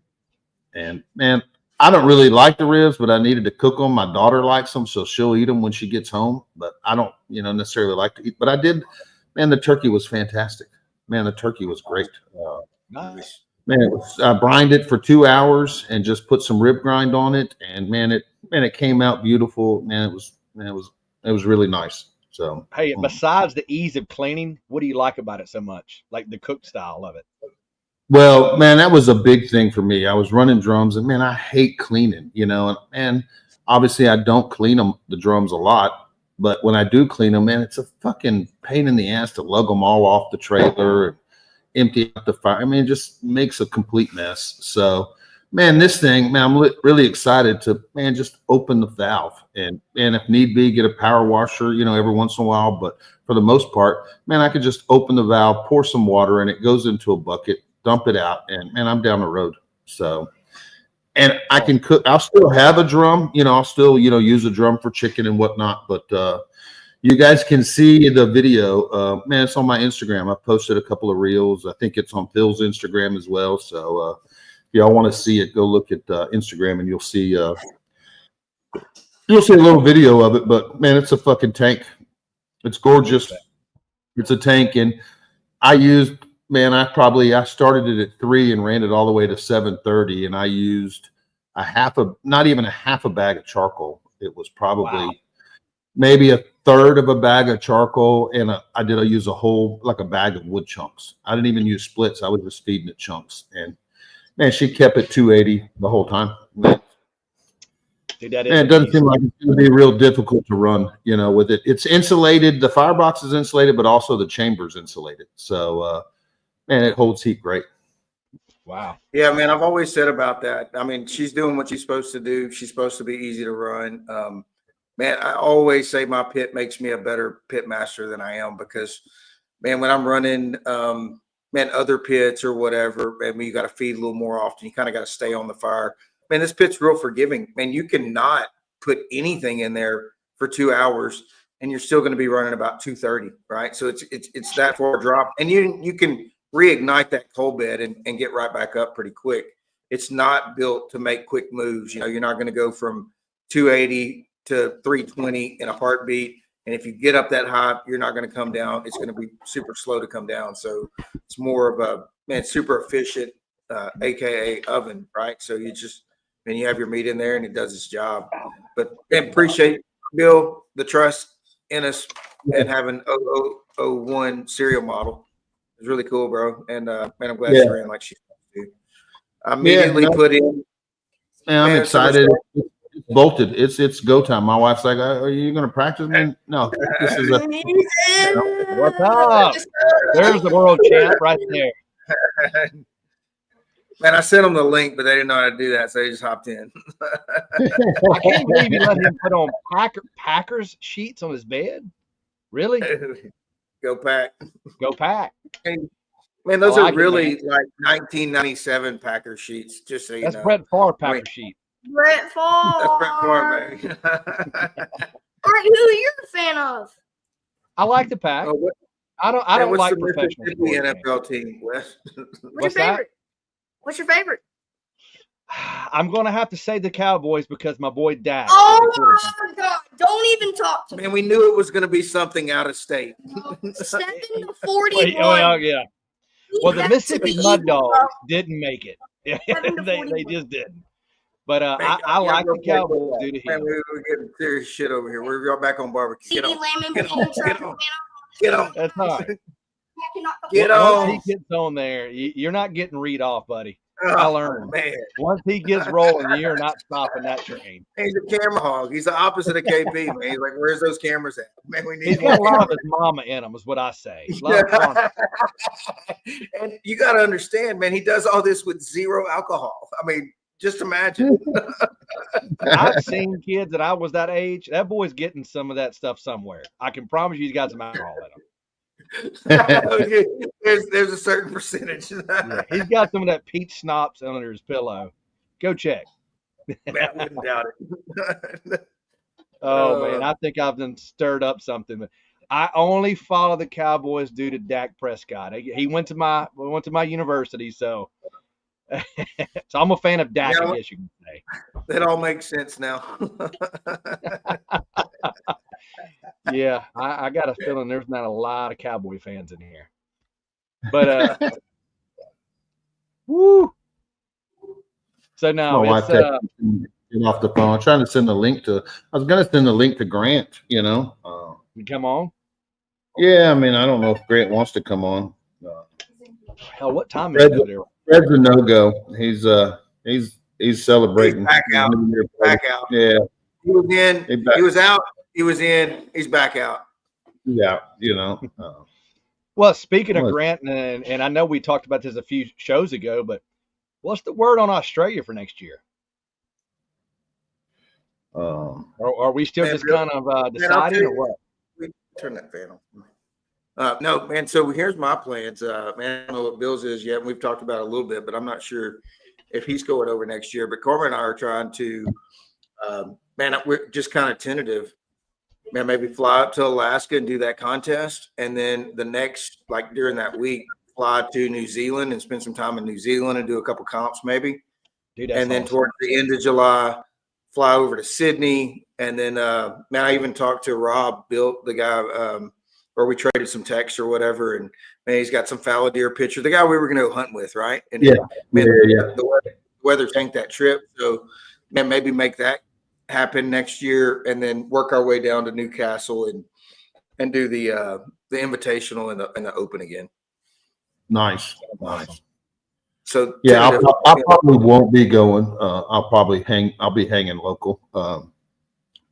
And man, I don't really like the ribs, but I needed to cook them. My daughter likes them, so she'll eat them when she gets home. But I don't, necessarily like to eat. But I did. Man, the turkey was fantastic. Man, the turkey was great. Nice. Man, I brined it for 2 hours and just put some rib grind on it, and it came out beautiful. Man, it was really nice. So hey, besides the ease of cleaning, what do you like about it so much? Like the cook style of it? Well, man, that was a big thing for me. I was running drums, and man, I hate cleaning, and obviously I don't clean the drums a lot, but when I do clean them, man, it's a fucking pain in the ass to lug them all off the trailer and empty out the fire. I mean, it just makes a complete mess. So, man, this thing, man, I'm really excited to, man, just open the valve and if need be, get a power washer, every once in a while. But for the most part, man, I could just open the valve, pour some water, and it goes into a bucket, dump it out, and man, I'm down the road. So, and I can cook. I'll still have a drum, I'll still, use a drum for chicken and whatnot. But you guys can see the video. Man, it's on my Instagram. I posted a couple of reels. I think it's on Phil's Instagram as well. So if y'all want to see it, go look at Instagram, and you'll see a little video of it. But man, it's a fucking tank. It's gorgeous. It's a tank, and I used. Man, I started it at 3 and ran it all the way to 730, and I used not even a half a bag of charcoal. It was probably maybe a third of a bag of charcoal, and I use a whole, like a bag of wood chunks. I didn't even use splits. I was just feeding it chunks, and man, she kept it 280 the whole time. Man, it doesn't seem like it's going to be real difficult to run, with it. It's insulated. The firebox is insulated, but also the chamber's insulated. So, man, it holds heat great. Wow. Yeah, man, I've always said about that. I mean, she's doing what she's supposed to do. She's supposed to be easy to run. Man, I always say my pit makes me a better pit master than I am because, man, when I'm running, other pits or whatever, I mean, you got to feed a little more often. You kind of got to stay on the fire. Man, this pit's real forgiving. Man, you cannot put anything in there for 2 hours and you're still going to be running about 230, right? So it's that far drop, and you can reignite that coal bed and get right back up pretty quick. It's not built to make quick moves. You're not going to go from 280 to 320 in a heartbeat. And if you get up that high, you're not going to come down. It's going to be super slow to come down. So it's more of a super efficient, AKA oven, right? So you have your meat in there and it does its job. But man, appreciate, Bill, the trust in us and having 0001 serial model. It's really cool, bro. And man, I'm glad she ran like she did. I immediately put in. Man, I'm excited. It's bolted. It's go time. My wife's like, "Are you going to practice, man?" No. This is What's up? There's the world champ right there. Man, I sent them the link, but they didn't know how to do that, so they just hopped in. I can't believe you let him put on Packers sheets on his bed. Really? Go Pack. Go Pack. Man, those are really like 1997 Packer sheets, just so you know. That's Brett Favre Packer sheet. Brett Favre. That's Brett Favre, man. All right, who are you a fan of? I like the Pack. Oh, I don't what's like the professional Mississippi sports NFL team, Wes? What's that? What's your favorite? I'm going to have to say the Cowboys because my boy Dak. Oh my God! Don't even talk to me. Man, we knew it was going to be something out of state. 7-41. Oh yeah. Well, the Mississippi Mud Eagles, Dogs didn't make it. they just didn't. But Man, I like the go Cowboys due to Man, him. we're getting serious shit over here. We're all back on barbecue. CD Lamb and Get on. That's all right. Get Once on. he gets on there, you're not getting Reed off, buddy. Oh, I learned. Man. Once he gets rolling, you're not stopping that train. He's a camera hog. He's the opposite of KP, man. He's like, where's those cameras at? Man, we need He's got a lot of his mama in him, is what I say. And you got to understand, man, he does all this with zero alcohol. I mean, just imagine. I've seen kids that I was that age. That boy's getting some of that stuff somewhere. I can promise you he's got some alcohol in him. there's a certain percentage. Yeah, he's got some of that peach schnapps under his pillow. Go check. Man, I wouldn't doubt it. Man, I think I've done stirred up something. I only follow the Cowboys due to Dak Prescott. He went to my university, so so I'm a fan of Dak. I guess you can say that all makes sense now. Yeah, I got a feeling there's not a lot of Cowboy fans in here. But woo. So now it's get off the phone. I'm trying to send the link to. I was gonna send the link to Grant. You come on. Yeah, I mean, I don't know if Grant wants to come on. Hell, what time is it there? Fred's a no-go. He's celebrating. He's back out. Yeah. He was in. He was out. He was in. He's back out. Yeah, Well, speaking of Grant, and I know we talked about this a few shows ago, but what's the word on Australia for next year? Are we still just kind of deciding or what? Turn that fan on. No, man. So here's my plans. Man, I don't know what Bill's is yet. We've talked about it a little bit, but I'm not sure if he's going over next year. But Corbin and I are trying to, man, we're just kind of tentative. Man, maybe fly up to Alaska and do that contest, and then the next, like during that week, fly to New Zealand and spend some time in New Zealand and do a couple comps maybe. Dude, and then towards the end of July, fly over to Sydney, and then man, I even talked to Rob, the guy, where we traded some text or whatever, and man, he's got some fallow deer picture. The guy we were going to go hunt with, right? And the weather tanked that trip, so man, maybe make that happen next year, and then work our way down to Newcastle and do the invitational and the open again. Nice. So yeah, I probably won't be going. I'll be hanging local.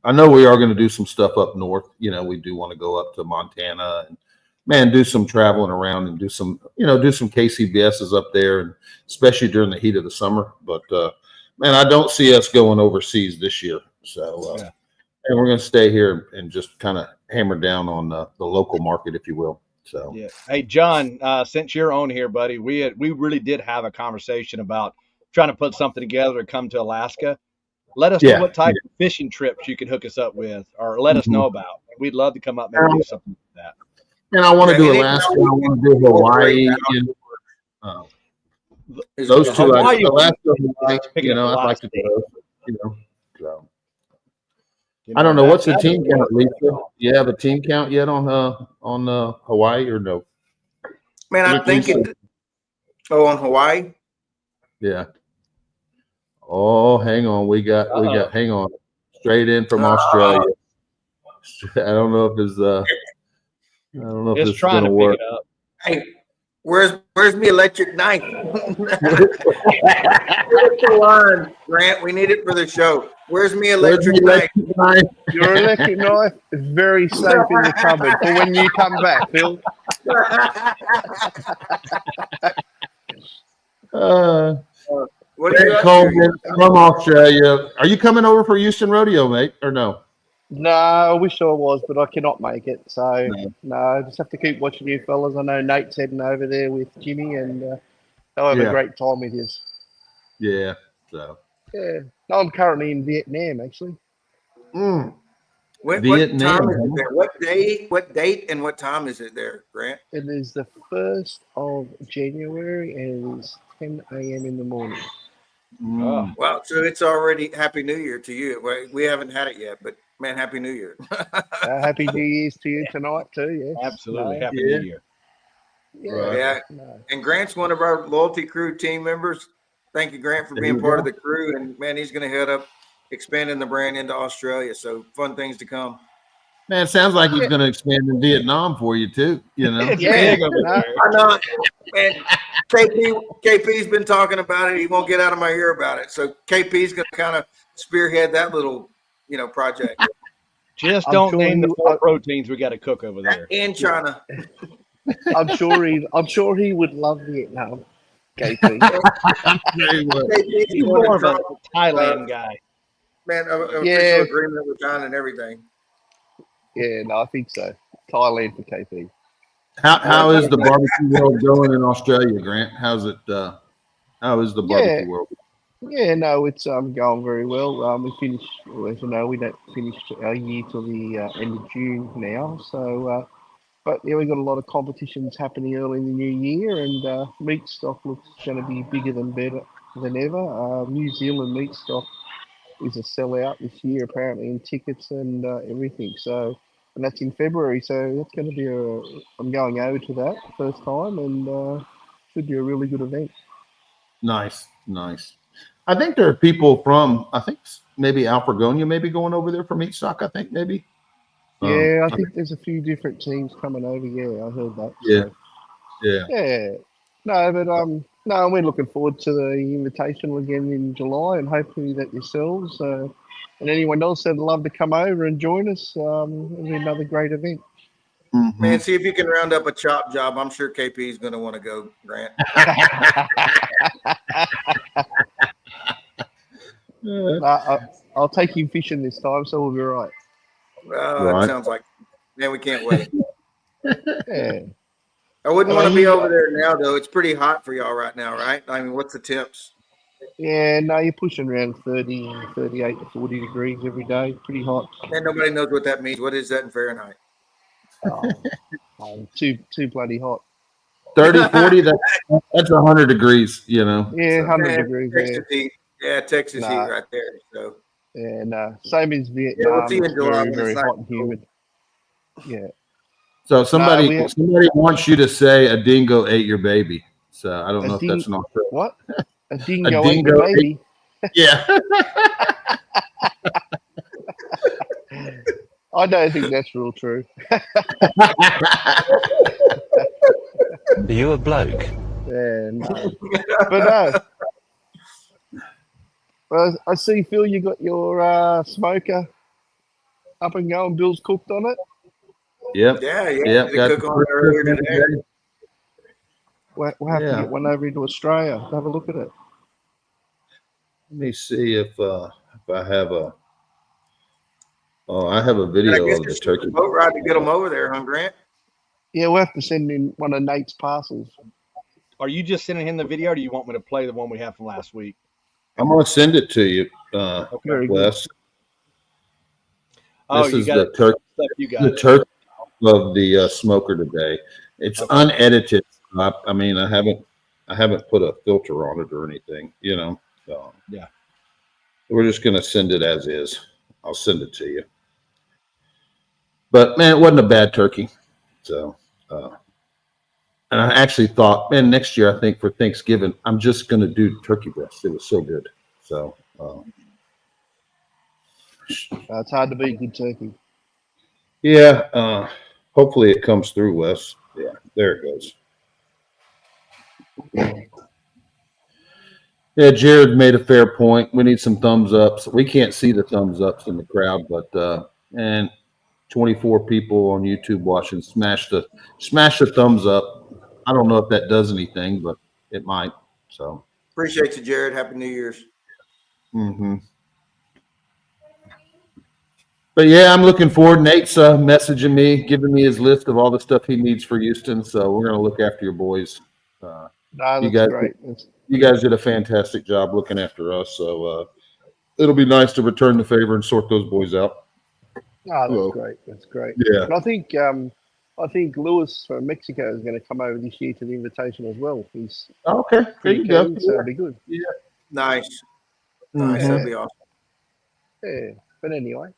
I know we are going to do some stuff up north. We do want to go up to Montana and do some traveling around and do some KCBSs up there, and especially during the heat of the summer. But man, I don't see us going overseas this year. So, and we're going to stay here and just kind of hammer down on the local market, if you will. So, yeah. Hey, John, since you're on here, buddy, we really did have a conversation about trying to put something together to come to Alaska. Let us know what type of fishing trips you can hook us up with, or let us know about. We'd love to come up and do something like that. And I want to do Alaska. I want to do Hawaii. Those two, Alaska, Hawaii. I'd like to do those. So. I don't know what's the team count, Lisa. You have a team count yet on Hawaii or no? Man, I think it. Oh, on Hawaii. Yeah. Oh, hang on. We got. Hang on. Straight in from Australia. I don't know if it's. I don't know if it's going to work. Hey, where's me electric knife? the line, Grant. We need it for the show. Where's me electric knife? Your electric knife is very safe in the cupboard for when you come back, Phil. What are you Coleman from Australia? Are you coming over for Houston Rodeo, mate, or no? No, I wish I was, but I cannot make it. So, no, I just have to keep watching you fellas. I know Nate's heading over there with Jimmy, and they'll have a great time with you. Yeah, so. Yeah. No, I'm currently in Vietnam, actually. What Vietnam. time is it there? What date and what time is it there, Grant? It is the 1st of January and it's 10 a.m. in the morning. Oh. Wow, so it's already Happy New Year to you. We haven't had it yet, but man, Happy New Year. Happy New Year's to you tonight too. Yes, Absolutely. No. Happy New Year. Yeah. Right. Yeah. No. And Grant's one of our loyalty crew team members. Thank you, Grant, for There being you part go. of the crew. And man, he's going to head up expanding the brand into Australia. So fun things to come. Man, it sounds like he's going to expand in Vietnam for you too. You know. It's Yeah. big over No. there. I know, man. KP's been talking about it. He won't get out of my ear about it. So KP's going to kind of spearhead that little, project. Just I'm don't sure name the you- 4 proteins we got to cook over there. In China. I'm sure he would love Vietnam. KP. Very well. KP's He's going more to of a Trump, Thailand guy. man, official Yeah. agreement with China and everything. Yeah, no, I think so. Thailand for KP. How is the barbecue world going in Australia, Grant? How's it? How is the barbecue world? Yeah, no, it's going very well. We finished, as you know, we don't finish our year till the end of June now. So, but yeah, we got a lot of competitions happening early in the new year, and meat stock looks going to be bigger than ever. New Zealand meat stock is a sellout this year, apparently, in tickets and everything. So, and that's in February. So that's going to be I'm going over to that first time, and should be a really good event. Nice. I think there are people from, I think maybe Alfregonia maybe going over there for meat stock. I think maybe. Yeah, I think there's a few different teams coming over. Yeah, I heard that. Yeah. So, Yeah. yeah. No, but no, we're looking forward to the invitation again in July, and hopefully that yourselves and anyone else that'd love to come over and join us. It'll be another great event. Mhm. Man, see if you can round up a chop job. I'm sure KP is going to want to go, Grant. I'll take you fishing this time, so we'll be right. That Right. sounds like, man, we can't wait. Yeah. I wouldn't want to be over there now, though. It's pretty hot for y'all right now, right? I mean, what's the temps? Yeah, no, you're pushing around 30, 38 to 40 degrees every day. Pretty hot. Man, nobody knows what that means. What is that in Fahrenheit? Too bloody hot. 30, 40, that's 100 degrees, you know. Yeah, 100 Man, degrees. Texas heat. Yeah, Texas heat Nah. right there. So Yeah, no. Same as we'll Vietnam. see you in It's July very, when very it's nice hot and and cold. humid. Yeah. So somebody we- somebody wants you to say a dingo ate your baby. So I don't A know if that's not true. What? A dingo ate dingo your baby? Yeah. I don't think that's real true. Are you a bloke? Yeah, no. But no. Well, I see, Phil, you got your smoker up and going. Bill's cooked on it. Yep. Yeah. Yep. Did cook on it earlier today. We'll have to Yeah. get one over into Australia to have a look at it. Let me see if I have a. Oh, I have a I video guess of the it's turkey. a boat ride to get them over there, huh, Grant? Yeah, we'll have to send in one of Nate's parcels. Are you just sending him the video, or do you want me to play the one we have from last week? I'm going to send it to you, Very good. Wes. Oh, This you is got the it. turkey. You got The it. turkey of the smoker today. It's Okay. unedited. I mean, I haven't put a filter on it or anything, you know. So Yeah. we're just gonna send it as is. I'll send it to you. But man, it wasn't a bad turkey. So, and I actually thought, man, next year I think for Thanksgiving I'm just gonna do turkey breast. It was so good. So. It's hard to beat good turkey. Yeah, hopefully it comes through, Wes. Yeah, there it goes. Yeah, Jared made a fair point. We need some thumbs ups. We can't see the thumbs ups in the crowd, but and 24 people on YouTube watching. Smash the thumbs up. I don't know if that does anything, but it might. So Appreciate you, Jared. Happy New Year's. mm-hmm. But yeah, I'm looking forward. Nate's messaging me, giving me his list of all the stuff he needs for Houston. So we're gonna look after your boys. No, You that's guys- great. You guys did a fantastic job looking after us. So it'll be nice to return the favor and sort those boys out. Oh, Hello. that's great. That's great. Yeah. And I think Lewis from Mexico is going to come over this year to the invitation as well. He's Okay. There pretty you go. keen, so it'll be good. Nice. Mhm. That'd be awesome. Yeah. But anyway.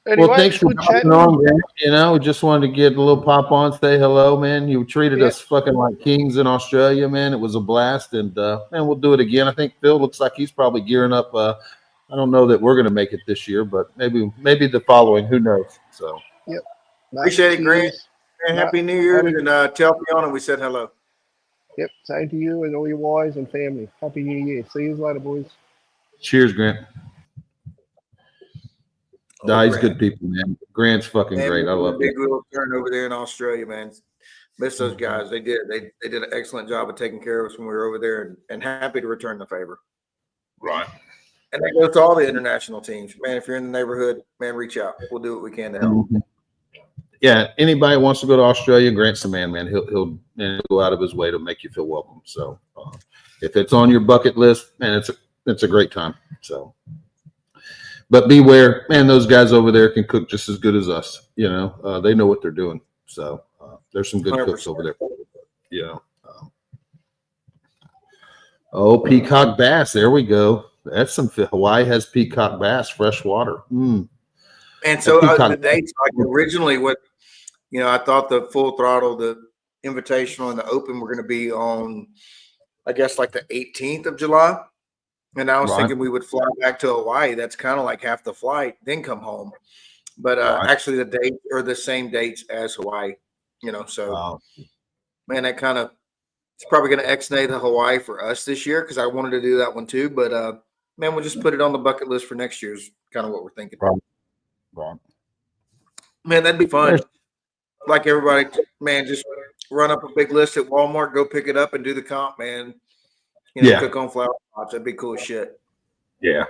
Well, thanks for good coming chatting. on, man. You know, we just wanted to get a little pop on, say hello, man. You treated Yep. us fucking like kings in Australia, man. It was a blast, and man, we'll do it again. I think Phil looks like he's probably gearing up. I don't know that we're going to make it this year, but maybe the following. Who knows? So, Yep. No, Appreciate it, Grant. cheers. And No, Happy New Year. And tell Fiona we said hello. Yep. Same to you and all your wives and family. Happy New Year. See you later, boys. cheers, Grant. Nah, he's Grant. good people, man. Grant's fucking Man, great. I love big it. little turn over there in Australia, man. Miss those guys. They did. They did an excellent job of taking care of us when we were over there, and happy to return the favor. Right. And that goes to all the international teams, man. If you're in the neighborhood, man, reach out. We'll do what we can to help. Yeah, anybody wants to go to Australia, Grant's the man, man. He'll go out of his way to make you feel welcome. So, if it's on your bucket list, man, it's a great time. So. But beware, man, those guys over there can cook just as good as us. You know, they know what they're doing. So there's some good 100%. cooks over there. You know. Oh, peacock bass. There we go. That's some Hawaii has peacock bass, fresh water. And so Peacock- the dates, like originally, I thought the full throttle, the invitational, and the open were going to be on, I guess, like the 18th of July. And I was Right. thinking we would fly back to Hawaii. That's kind of like half the flight, then come home. But Right. actually, the dates are the same dates as Hawaii. So man, that kind of it's probably going to ex-nay the Hawaii for us this year because I wanted to do that one too. But man, we'll just put it on the bucket list for next year's kind of what we're thinking. Right. Man, that'd be fun. Like everybody, man, just run up a big list at Walmart, go pick it up, and do the comp, man. Cook on flower pots. That'd be cool as shit. Yeah.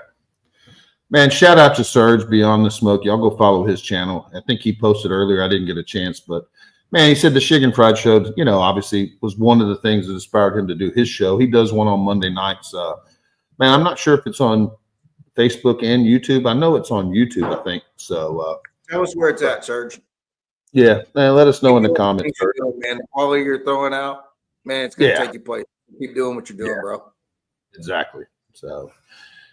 Man, shout out to Serge Beyond the Smoke. Y'all go follow his channel. I think he posted earlier. I didn't get a chance, but man, he said the Shiggin Fried Show, obviously was one of the things that inspired him to do his show. He does one on Monday nights. Man, I'm not sure if it's on Facebook and YouTube. I know it's on YouTube, I think. So Tell us where it's at, Serge. Yeah, man, let us know in the comments. Man, all of you're throwing out, man, it's gonna Yeah. take you place. Keep doing what you're doing, bro. Exactly. So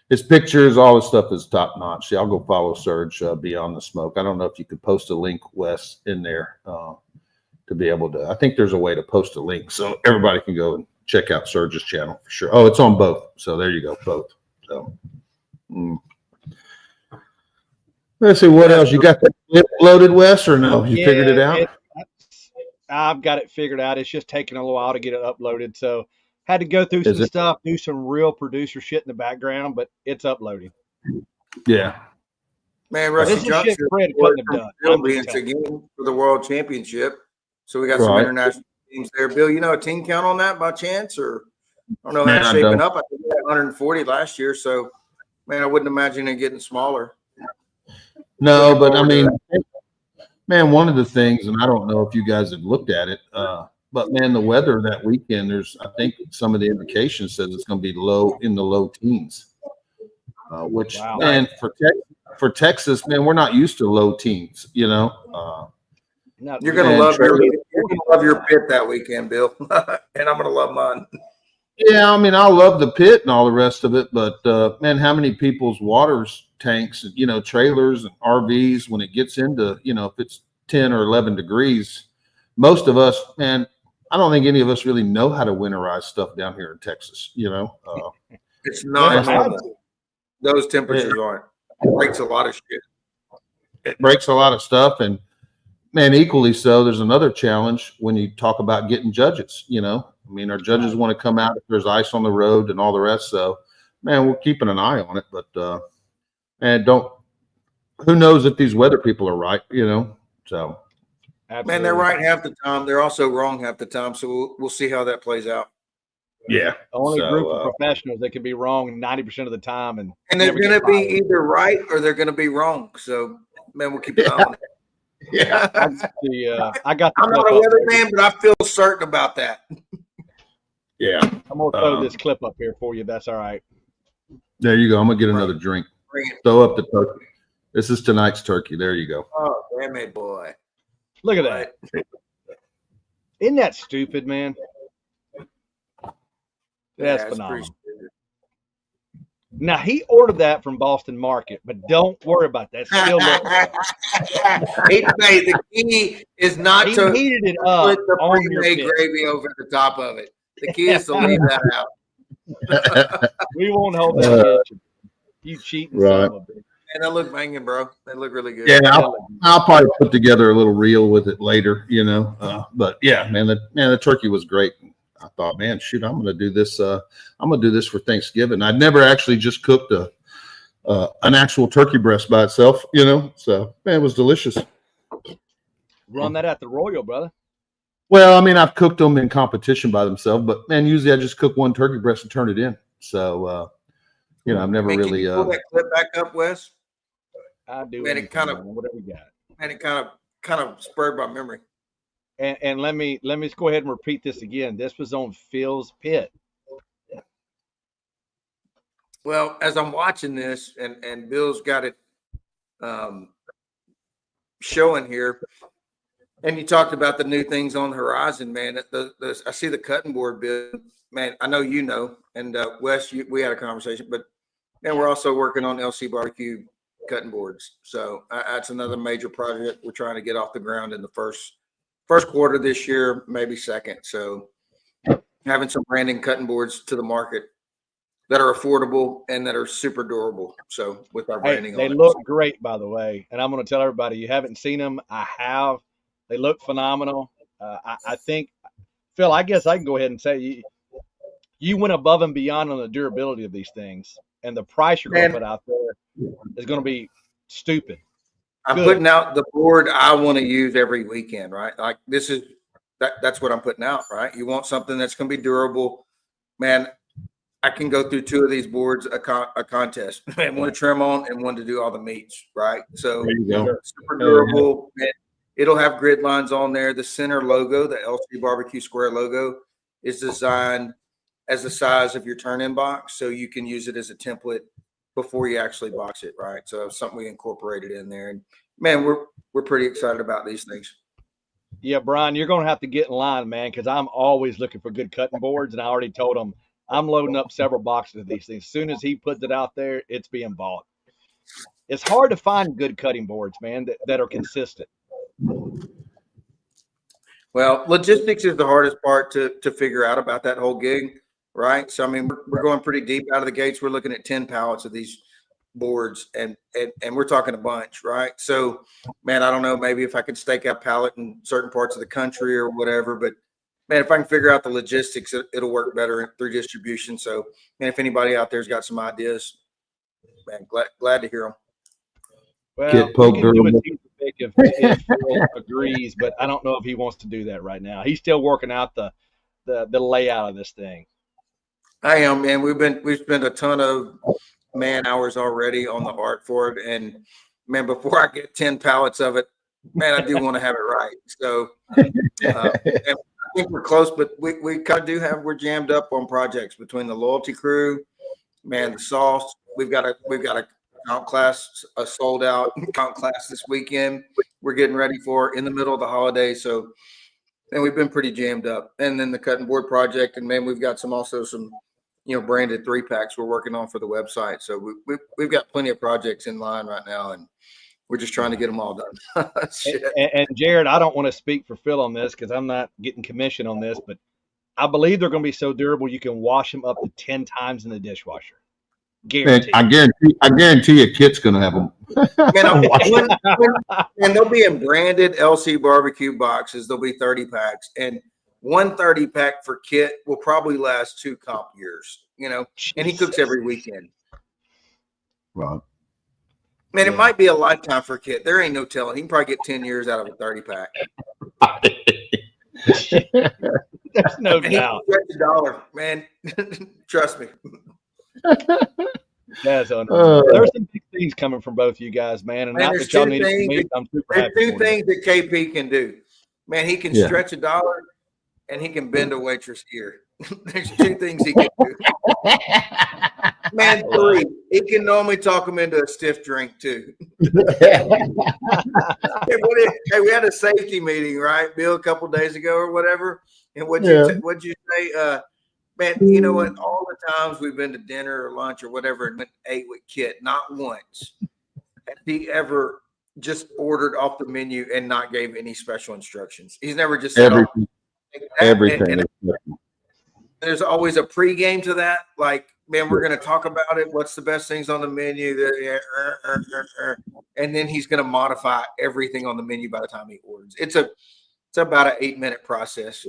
his pictures, all his stuff is top notch. Yeah, I'll go follow Serge Beyond the Smoke. I don't know if you could post a link, Wes, in there to be able to. I think there's a way to post a link so everybody can go and check out Serge's channel for sure. Oh, it's on both. So there you go, both. So let's see what else you got. That clip loaded, Wes, or no? You figured it out? I've got it figured out. It's just taking a little while to get it uploaded. So had to go through some stuff, do some real producer shit in the background, but it's uploading. Yeah. Man, Rusty This is shit Fred couldn't have done. Bill being Shiggin for the World Championship. So we got some international teams there. Bill, you know a team count on that by chance? Or I don't know how it's shaping up. I think we had 140 last year. So, man, I wouldn't imagine it getting smaller. No, but I mean, man, one of the things, and I don't know if you guys have looked at it, but man, the weather that weekend, I think some of the indications says it's going to be in the low teens, which, man, for Texas, man, we're not used to low teens, You're going to love your pit that weekend, Bill, and I'm going to love mine. Yeah, I mean, I'll love the pit and all the rest of it, but man, how many people's waters tanks, trailers and RVs, when it gets into, if it's 10 or 11 degrees, most of us, man, I don't think any of us really know how to winterize stuff down here in Texas, It's not normal. Those temperatures aren't. It breaks a lot of shit. It breaks a lot of stuff, and man, equally so, there's another challenge when you talk about getting judges, I mean, our judges want to come out if there's ice on the road and all the rest. So, man, we're keeping an eye on it. But, man, who knows if these weather people are right, So, absolutely. Man, they're right half the time. They're also wrong half the time. So we'll see how that plays out. Yeah. The only group of professionals that can be wrong 90% of the time. And they're going to be either right or they're going to be wrong. So, man, we'll keep an eye on it. Yeah. I'm not a weatherman, but I feel certain about that. Yeah. I'm going to throw this clip up here for you. That's all right. There you go. I'm going to get another drink. Throw up the turkey. This is tonight's turkey. There you go. Oh, damn it, boy. Look at that. Isn't that stupid, man? That's phenomenal. Now, he ordered that from Boston Market, but don't worry about that. Still The key is not to heated it up put the on your pre-made pit. gravy over the top of it. The key is to leave that out. We won't hold that against you. You cheating son of a bitch. And they look banging, bro. They look really good. Yeah, I'll probably put together a little reel with it later, you know. But yeah, man, the turkey was great. I thought, man, shoot, I'm gonna do this. I'm gonna do this for Thanksgiving. I'd never actually just cooked an actual turkey breast by itself, you know. So man, it was delicious. Run that at the Royal, brother. Well, I mean, I've cooked them in competition by themselves, but man, usually I just cook one turkey breast and turn it in. So you know, I've never really. Can you pull that clip back up, Wes? I do. Man, it kind of whatever you got. And it kind of spurred my memory. And let me go ahead and repeat this again. This was on Phil's pit. Well, as I'm watching this, and Bill's got it showing here, and you talked about the new things on the horizon, man. I see the cutting board, Bill. Man, I know you know, and Wes, we had a conversation, but man, we're also working on LC barbecue cutting boards. So that's another major project we're trying to get off the ground in the first quarter this year, maybe second. So having some branding cutting boards to the market that are affordable and that are super durable. So with our branding, they look great, by the way. And I'm going to tell everybody, you haven't seen them. I have. They look phenomenal. I think, Phil, I guess I can go ahead and say you went above and beyond on the durability of these things, and the price you're going to put out there is going to be stupid. I'm putting out the board I want to use every weekend, right? Like that's what I'm putting out, right? You want something that's going to be durable, man. I can go through two of these boards a contest, and one to trim on and one to do all the meats, right? So super durable. And it'll have grid lines on there. The center logo, the LC Barbecue Square logo, is designed as the size of your turn-in box, so you can use it as a template before you actually box it, right? So it's something we incorporated in there. And man, we're pretty excited about these things. Yeah, Brian, you're going to have to get in line, man, because I'm always looking for good cutting boards, and I already told him I'm loading up several boxes of these things. As soon as he puts it out there, it's being bought. It's hard to find good cutting boards, man, that are consistent. Well, logistics is the hardest part to figure out about that whole gig, right? So, I mean, we're going pretty deep out of the gates. We're looking at 10 pallets of these boards, and we're talking a bunch, right? So, man, I don't know, maybe if I could stake out pallet in certain parts of the country or whatever, but man, if I can figure out the logistics, it'll work better through distribution. So, man, if anybody out there's got some ideas, man, glad to hear them. Well, we can do it if Phil agrees, but I don't know if he wants to do that right now. He's still working out the layout of this thing. I am, man. We've spent a ton of man hours already on the art for it, and man, before I get 10 pallets of it, man, I do want to have it right. So I think we're close, but we kind of we're jammed up on projects between the loyalty crew, man, the sauce. We've got a count class, a sold out count class this weekend. We're getting ready for in the middle of the holiday. So, and we've been pretty jammed up. And then the cutting board project, and man, we've got some branded 3-packs we're working on for the website. So we've got plenty of projects in line right now, and we're just trying to get them all done. and Jared, I don't want to speak for Phil on this because I'm not getting commission on this, but I believe they're going to be so durable you can wash them up to 10 times in the dishwasher. Guaranteed. I guarantee you, Kit's going to have them. And they'll be in branded LC barbecue boxes. There'll be 30 packs, and one 30-pack for Kit will probably last 2 comp years. And he cooks every weekend. Right. Man, it might be a lifetime for Kit. There ain't no telling. He can probably get 10 years out of a 30-pack. There's no doubt. He $1, man. Trust me. That's unreal. There's some big things coming from both you guys, man. And not that y'all need to meet. I'm super happy. There's 2 things that KP can do. Man, he can stretch $1 and he can bend a waitress ear. There's 2 things he can do. Man, 3. He can normally talk him into a stiff drink too. Hey, we had a safety meeting, right, Bill, a couple days ago or whatever. And what'd you say? Man, you know what? All the times we've been to dinner or lunch or whatever and ate with Kit, not once has he ever just ordered off the menu and not gave any special instructions. He's never just said everything. There's always a pregame to that. Like, man, we're going to talk about it. What's the best things on the menu? And then he's going to modify everything on the menu by the time he orders. It's about an 8-minute process.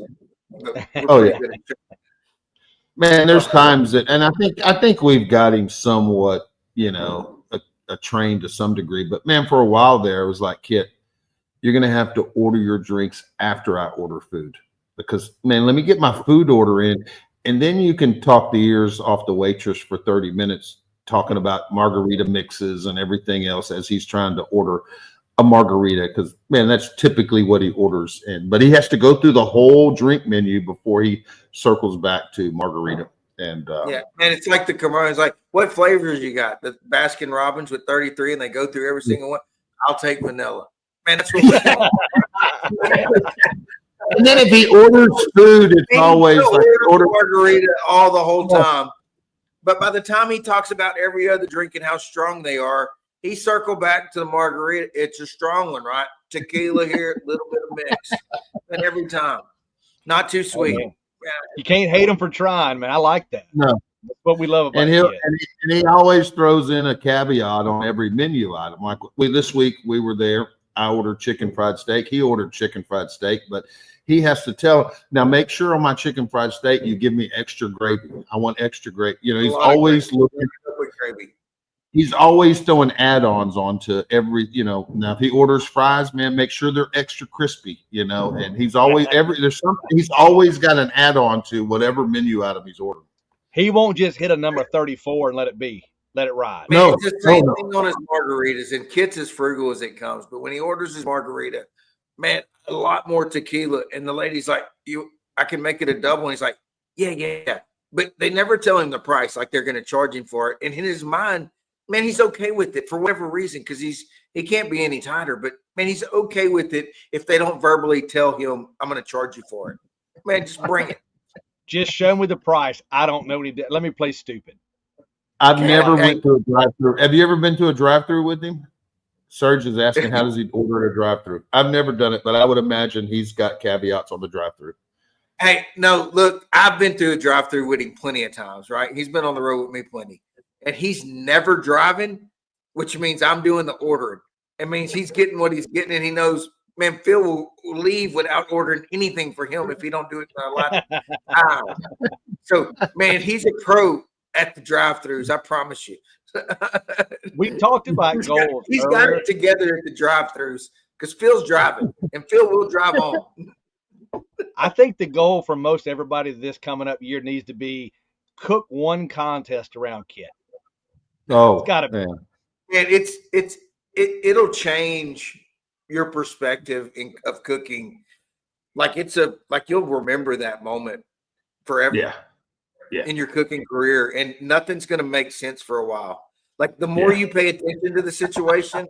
Man, there's times that, and I think we've got him somewhat, a trained to some degree. But man, for a while there, it was like, Kit, you're going to have to order your drinks after I order food, because man, let me get my food order in, and then you can talk the ears off the waitress for 30 minutes talking about margarita mixes and everything else as he's trying to order a margarita, because man, that's typically what he orders in. But he has to go through the whole drink menu before he circles back to margarita. And and it's like the commercial. It's like, what flavors you got? The Baskin Robbins with 33, and they go through every single one. I'll take vanilla. Man, that's what we're doing. And then if he orders food, it's always like order margarita all the whole time. But by the time he talks about every other drink and how strong they are, he circled back to the margarita. It's a strong one, right? Tequila here, a little bit of mix. And every time. Not too sweet. You can't hate him for trying, man. I like that. No. That's what we love about and it. And he always throws in a caveat on every menu item. Like this week we were there. I ordered chicken fried steak. He ordered chicken fried steak, but he has to tell, now make sure on my chicken fried steak you give me extra gravy. I want extra gravy. He's always looking with gravy. He's always throwing add-ons onto every, now if he orders fries, man, make sure they're extra crispy, and he's always he's always got an add-on to whatever menu item he's ordering. He won't just hit a number 34 and let it ride. Man, it's the same thing on his margaritas, and Kit's as frugal as it comes. But when he orders his margarita, man, a lot more tequila. And the lady's like, I can make it a double. And he's like, yeah. But they never tell him the price, like they're going to charge him for it. And in his mind, man, he's okay with it for whatever reason, because he can't be any tighter. But man, he's okay with it if they don't verbally tell him, I'm going to charge you for it. Man, just bring it. Just show me the price. I don't know any. Let me play stupid. I've never went to a drive-through. Have you ever been to a drive-through with him? Serge is asking, how does he order a drive-through? I've never done it, but I would imagine he's got caveats on the drive-through. Hey, no, look, I've been through a drive-through with him plenty of times, right? He's been on the road with me plenty. And he's never driving, which means I'm doing the ordering. It means he's getting what he's getting, and he knows, man, Phil will leave without ordering anything for him if he don't do it for a lot of time. So, man, he's a pro at the drive-thrus, I promise you. We talked about goals. He's got it together at the drive-thrus because Phil's driving, and Phil will drive home. I think the goal for most everybody this coming up year needs to be cook one contest around Kit. Oh, it's got to be. And it'll change your perspective of cooking. Like you'll remember that moment forever. Yeah. In your cooking career, and nothing's going to make sense for a while. Like the more you pay attention to the situation,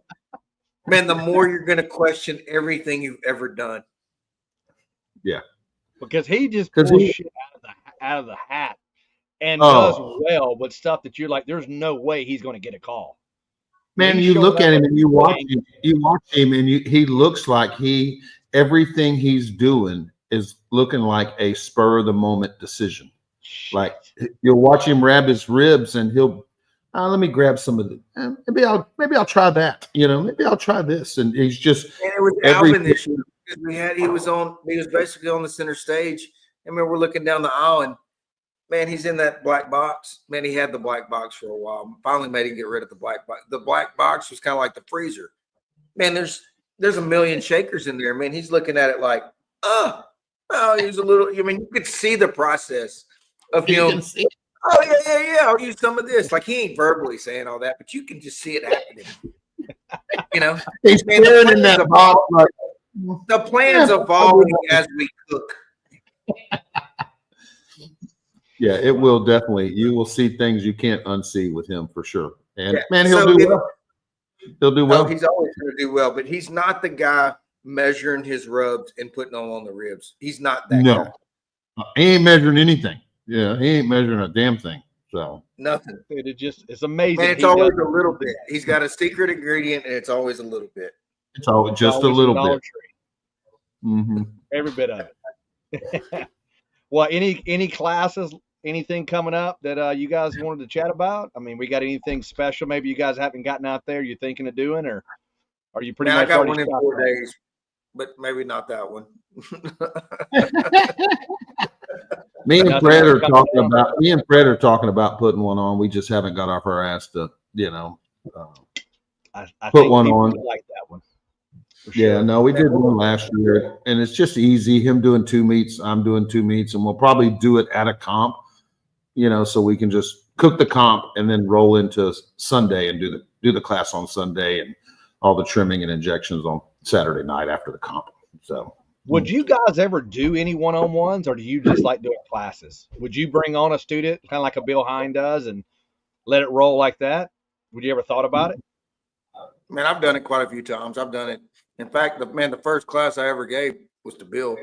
man, the more you're going to question everything you've ever done. Yeah. Because he just pulls shit out of the hat and does well with stuff that you're like, there's no way he's going to get a call. Man, you look at him and you watch him and he looks like everything he's doing is looking like a spur of the moment decision. Like you'll watch him grab his ribs and he'll, let me grab some of the, maybe I'll try that, maybe I'll try this. And he's just, and it was Alvin this year. He was basically on the center stage. I mean, we're looking down the aisle and man, he's in that black box. Man, he had the black box for a while. Finally made him get rid of the black box. The black box was kind of like the freezer. Man, there's a million shakers in there. Man, he's looking at it like, he's a little, you could see the process of him. Oh, yeah. I'll use some of this. Like he ain't verbally saying all that, but you can just see it happening. He's staring in that box. The plan's evolving as we cook. Yeah, it will definitely. You will see things you can't unsee with him for sure. And man, he'll So do well. He'll do well. he's always going to do well, but he's not the guy measuring his rubs and putting on the ribs. He's not that guy. He ain't measuring anything. Yeah, he ain't measuring a damn thing. So nothing. It's amazing. Man, it's always a little bit. He's got a secret ingredient, and it's always a little bit. It's always just a little bit. Mm-hmm. Every bit of it. Well, any classes, anything coming up that you guys wanted to chat about? I mean, we got anything special? Maybe you guys haven't gotten out there. You're thinking of doing, or are you pretty much? I got one in 4 days, but maybe not that one. Me and Fred are talking about putting one on. We just haven't got off our ass to, I put one on. Like that one. Yeah, no, we did one last year, and it's just easy. Him doing 2 meets, I'm doing 2 meets, and we'll probably do it at a comp, so we can just cook the comp and then roll into Sunday and do the class on Sunday and all the trimming and injections on Saturday night after the comp. So, would you guys ever do any one-on-ones, or do you just like doing classes? Would you bring on a student, kind of like a Bill Hine does, and let it roll like that? Would you ever thought about it? Man, I've done it quite a few times. I've done it. In fact, the first class I ever gave was to Bill.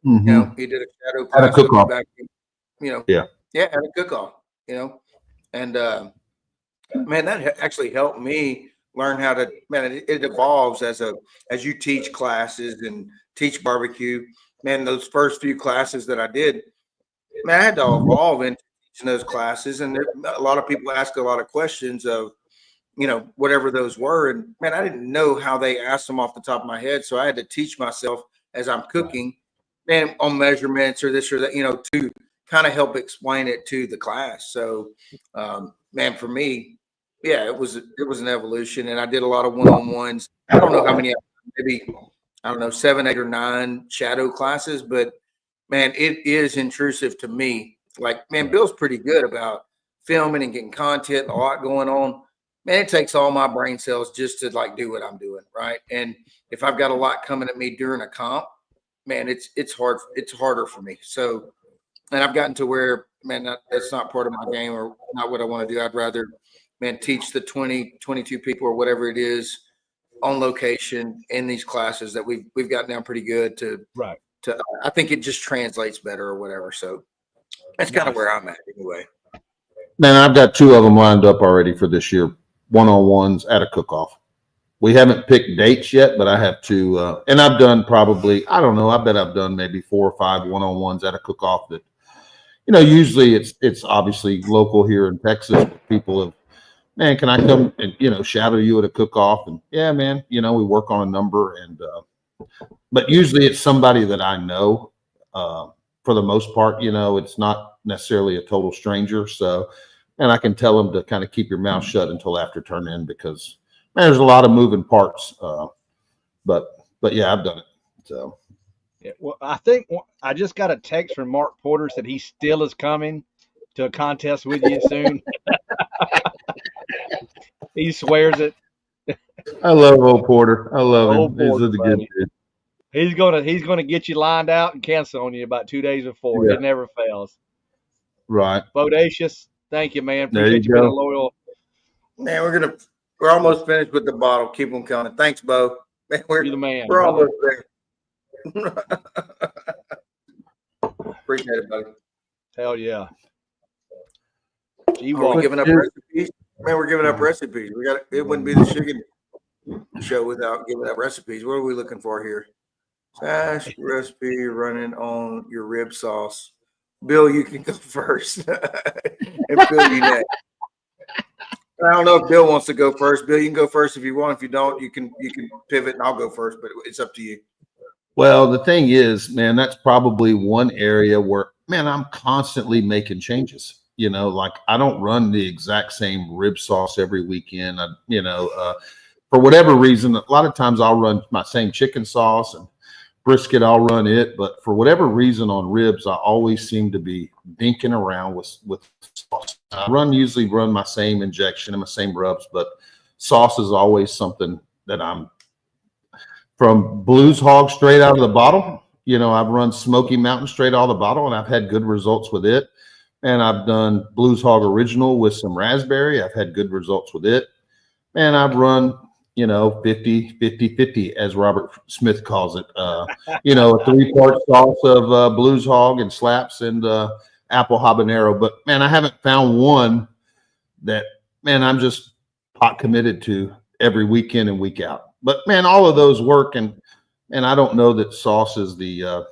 Mm-hmm. He did a shadow class. At a cook-off. Yeah, at a cook-off, and man, that actually helped me learn how to, man, it evolves as you teach classes and teach barbecue. Man, those first few classes that I did, man, I had to evolve into teaching those classes. And a lot of people ask a lot of questions of, whatever those were. And man, I didn't know how they asked them off the top of my head. So I had to teach myself as I'm cooking and on measurements or this or that, to kind of help explain it to the class. So, man, for me, yeah, it was an evolution, and I did a lot of one-on-ones. I don't know how many, maybe, I don't know, 7, 8, or 9 shadow classes, but man, it is intrusive to me. Like, man, Bill's pretty good about filming and getting content, a lot going on. Man, it takes all my brain cells just to do what I'm doing, right? And if I've got a lot coming at me during a comp, man, it's hard. It's harder for me. So, and I've gotten to where, man, that's not part of my game or not what I want to do. I'd rather, man, teach the 20, 22 people or whatever it is on location in these classes that we've gotten down pretty good to. Right. I think it just translates better or whatever. So that's kind of where I'm at anyway. Man, I've got 2 of them lined up already for this year. One-on-ones at a cook-off. We haven't picked dates yet, but I have 2, and I've done probably, I don't know, I bet I've done maybe 4 or 5 one-on-ones at a cook-off that, usually it's obviously local here in Texas. People have, man, can I come and, shadow you at a cook-off? And yeah, man, we work on a number, and, but usually it's somebody that I know, for the most part, it's not necessarily a total stranger. So, and I can tell them to kind of keep your mouth shut until after turn in, because man, there's a lot of moving parts. But yeah, I've done it. So yeah, well, I think I just got a text from Mark Porter said he still is coming to a contest with you soon. He swears it. I love old Porter. I love him. Porter, He's a good dude. He's gonna get you lined out and cancel on you about 2 days before. Yeah. It never fails. Right. Bodacious. Thank you, man. There Appreciate you you being go. loyal. Man, we're almost finished with the bottle. Keep them coming. Thanks, Bo. Man, You're the man. We're almost there. Appreciate it, buddy. Hell yeah. Are we giving up recipes? Man, we're giving up recipes. It wouldn't be the Shiggin show without giving up recipes. What are we looking for here? Sash recipe running on your rib sauce. Bill, you can go first. And Bill, you next. I don't know if Bill wants to go first. Bill, you can go first if you want. If you don't, you can pivot and I'll go first, but it's up to you. Well, the thing is, man, that's probably one area where, man, I'm constantly making changes. Like I don't run the exact same rib sauce every weekend. For whatever reason, a lot of times I'll run my same chicken sauce, and brisket, I'll run it. But for whatever reason on ribs, I always seem to be dinking around with sauce. I usually run my same injection and my same rubs, but sauce is always something that I'm from. Blues Hog straight out of the bottle. I've run Smoky Mountain straight out of the bottle, and I've had good results with it. Man, I've done Blues Hog Original with some raspberry. I've had good results with it. And I've run, 50, as Robert Smith calls it. A 3-part sauce of Blues Hog and slaps and apple habanero. But man, I haven't found one that, man, I'm just pot committed to every weekend and week out. But man, all of those work, and I don't know that sauce is the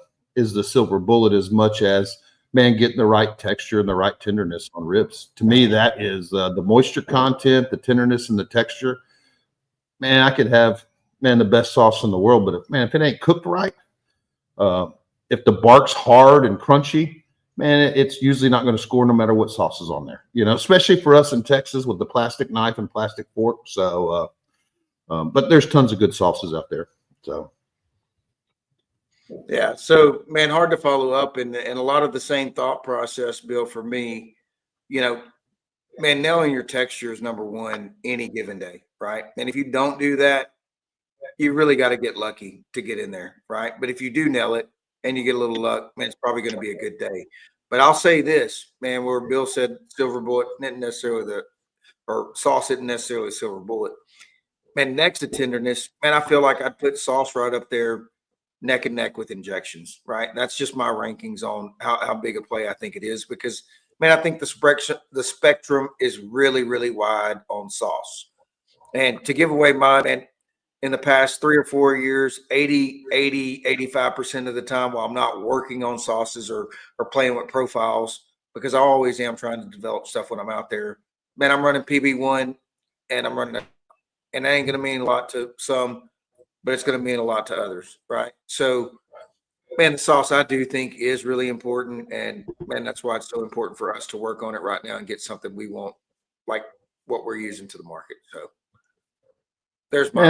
silver bullet as much as, man, getting the right texture and the right tenderness on ribs. To me, that is the moisture content, the tenderness, and the texture. Man, I could have, man, the best sauce in the world, but if it ain't cooked right, if the bark's hard and crunchy, man, it's usually not going to score no matter what sauce is on there. Especially for us in Texas with the plastic knife and plastic fork. So, but there's tons of good sauces out there. So. Yeah. So, man, hard to follow up, and a lot of the same thought process, Bill, for me. Man, nailing your texture is number one any given day, right? And if you don't do that, you really got to get lucky to get in there, right? But if you do nail it and you get a little luck, man, it's probably going to be a good day. But I'll say this, man, where Bill said silver bullet, not necessarily or sauce isn't necessarily a silver bullet. Man, next to tenderness, man, I feel like I'd put sauce right up there, neck and neck with injections, right? That's just my rankings on how big a play I think it is, because, man, I think the spectrum is really, really wide on sauce. And to give away mine, man, in the past 3 or 4 years, 85% of the time while I'm not working on sauces or playing with profiles, because I always am trying to develop stuff when I'm out there, man, I'm running PB1 and I'm running, and that ain't going to mean a lot to some, but it's going to mean a lot to others, right? So, man, the sauce I do think is really important, and man, that's why it's so important for us to work on it right now and get something we want, like what we're using, to the market. So there's my.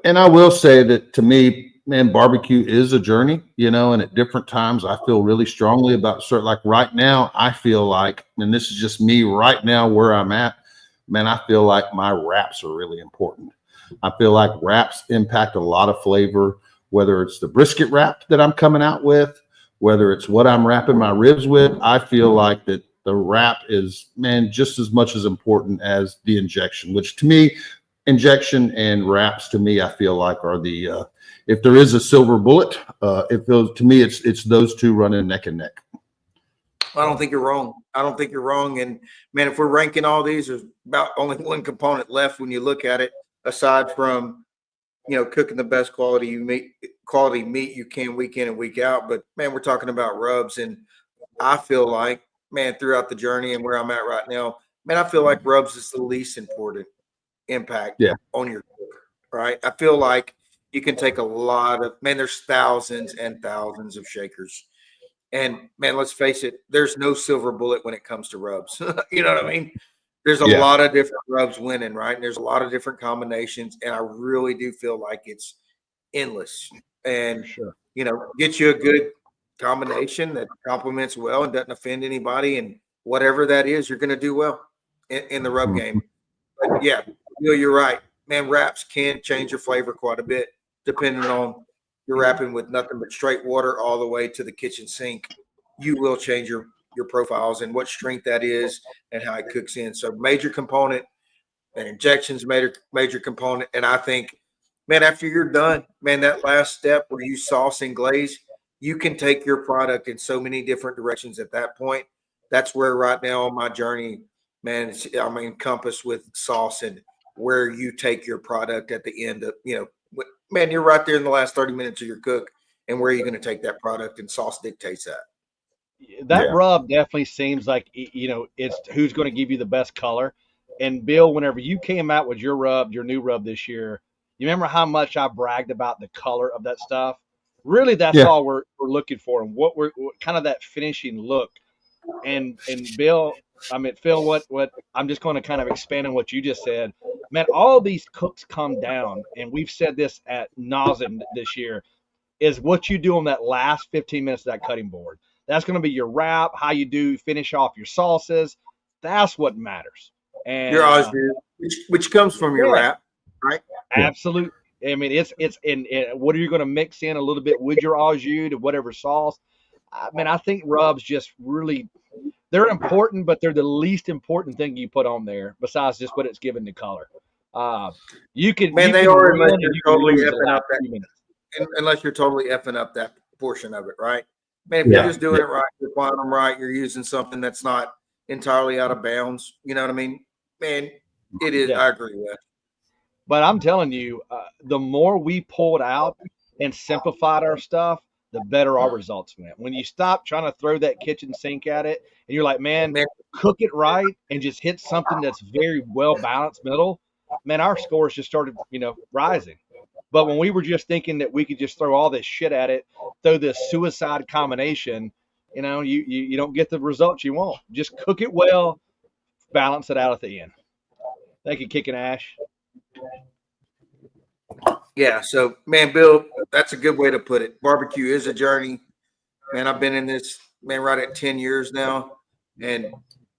And I will say that, to me, man, barbecue is a journey, and at different times I feel really strongly about certain. Like right now, I feel like, and this is just me right now where I'm at, man, I feel like my wraps are really important. I feel like wraps impact a lot of flavor, whether it's the brisket wrap that I'm coming out with, whether it's what I'm wrapping my ribs with. I feel like that the wrap is, man, just as much as important as the injection, which to me, injection and wraps, to me, I feel like are the, if there is a silver bullet, to me, it's those two running neck and neck. I don't think you're wrong. And man, if we're ranking all these, there's about only one component left when you look at it, aside from, cooking the best quality meat you can week in and week out. But man, we're talking about rubs. And I feel like, man, throughout the journey and where I'm at right now, man, I feel like rubs is the least important impact on your cook, right? I feel like you can take a lot of, man, there's thousands and thousands of shakers. And man, let's face it, there's no silver bullet when it comes to rubs. You know what I mean? There's a lot of different rubs winning, right? And there's a lot of different combinations. And I really do feel like it's endless. And, get you a good combination that complements well and doesn't offend anybody. And whatever that is, you're going to do well in the rub game. But yeah, you're right. Man, wraps can change your flavor quite a bit, depending on you're wrapping with nothing but straight water all the way to the kitchen sink. You will change your profiles and what strength that is and how it cooks in. So major component, and injections major component. And I think, man, after you're done, man, that last step where you sauce and glaze, you can take your product in so many different directions at that point. That's where right now on my journey, man, I'm encompassed with sauce and where you take your product at the end of, man, you're right there in the last 30 minutes of your cook, and where are you going to take that product, and sauce dictates that. That rub definitely seems like, it's who's going to give you the best color. And Bill, whenever you came out with your new rub this year, you remember how much I bragged about the color of that stuff? Really, that's all we're looking for, and what kind of that finishing look. And Bill, Phil, what I'm just going to kind of expand on what you just said. Man, all these cooks come down, and we've said this at nauseam this year, is what you do on that last 15 minutes of that cutting board. That's going to be your wrap, how you do finish off your sauces. That's what matters. And your au jus, which comes from your wrap, right? Absolutely. I mean, it's in what are you going to mix in a little bit with your au jus to whatever sauce? I mean, I think rubs just really, They're important, but they're the least important thing you put on there besides just what it's given to color. You can Man, you they can are win unless and you're you can totally lose the effing last up that. 2 minutes. Unless you're totally effing up that portion of it, right? Man, if Yeah. you're just doing it right, you're applying them right, you're using something that's not entirely out of bounds. You know what I mean? Man, it is. Yeah. I agree with that. But I'm telling you, the more we pulled out and simplified our stuff, the better our results went. When you stop trying to throw that kitchen sink at it, and you're like, man, Man, cook it right and just hit something that's very well balanced middle, man, our scores just started, rising. But when we were just thinking that we could just throw all this shit at it, throw this suicide combination, you don't get the results you want. Just cook it well, balance it out at the end. Thank you, Kicking Ash. yeah. So, man, Bill, that's a good way to put it. Barbecue is a journey. Man, I've been in this, man, right at 10 years now. And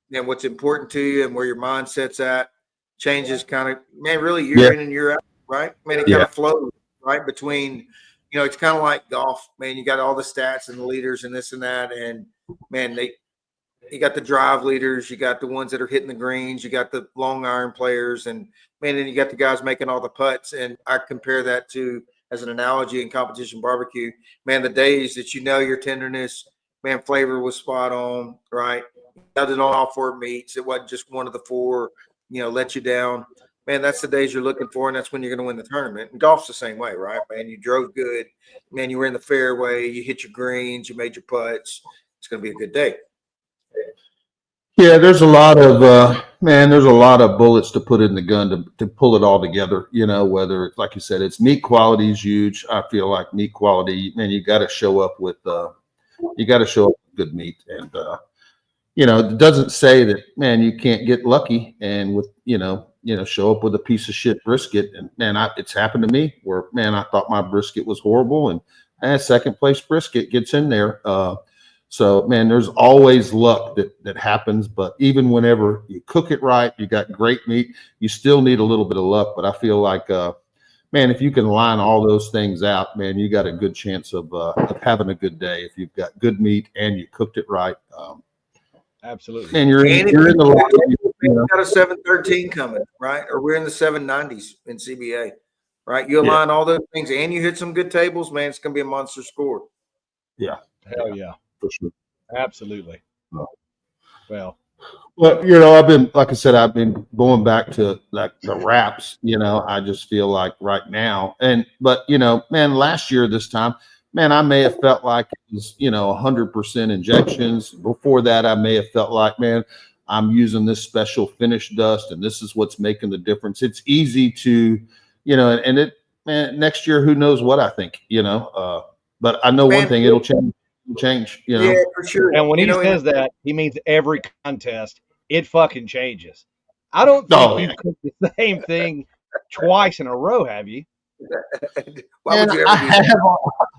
then what's important to you and where your mindset's at changes kind of, man, really year in and year out, right? Man, it kind of flows, right? Between, it's kind of like golf, man. You got all the stats and the leaders and this and that. And, man, you got the drive leaders, you got the ones that are hitting the greens, you got the long iron players, and man, then you got the guys making all the putts. And I compare that to, as an analogy in competition barbecue, man, the days that your tenderness, man, flavor was spot on, right? Got it on all 4 meats. It wasn't just one of the 4, let you down. Man, that's the days you're looking for, and that's when you're going to win the tournament. And golf's the same way, right? Man, you drove good. Man, you were in the fairway. You hit your greens. You made your putts. It's going to be a good day. Yeah, there's a lot of there's a lot of bullets to put in the gun to pull it all together. Whether it's, like you said, it's meat quality is huge. I feel like meat quality, man, you got to show up with good meat, and it doesn't say that, man, you can't get lucky and with show up with a piece of shit brisket, and man, it's happened to me where, man, I thought my brisket was horrible, and second place brisket gets in there. So, man, there's always luck that happens. But even whenever you cook it right, you got great meat, you still need a little bit of luck. But I feel like, man, if you can line all those things out, man, you got a good chance of having a good day if you've got good meat and you cooked it right. Absolutely. And you're in the lottery. We got a 713 coming, right? Or we're in the 790s in CBA, right? You align all those things and you hit some good tables, man, it's going to be a monster score. Yeah. Hell yeah. For sure. Absolutely. Well, I've been, like I said, I've been going back to like the wraps, I just feel like right now. But man, last year, this time, man, I may have felt like it was, 100% injections. Before that, I may have felt like, man, I'm using this special finish dust and this is what's making the difference. It's easy to, and it, man, next year, who knows what I think, but I know one thing, it'll change. Yeah, for sure. And when he says that, he means every contest, it fucking changes. I don't think you've cooked the same thing twice in a row, have you? Why would you ever I have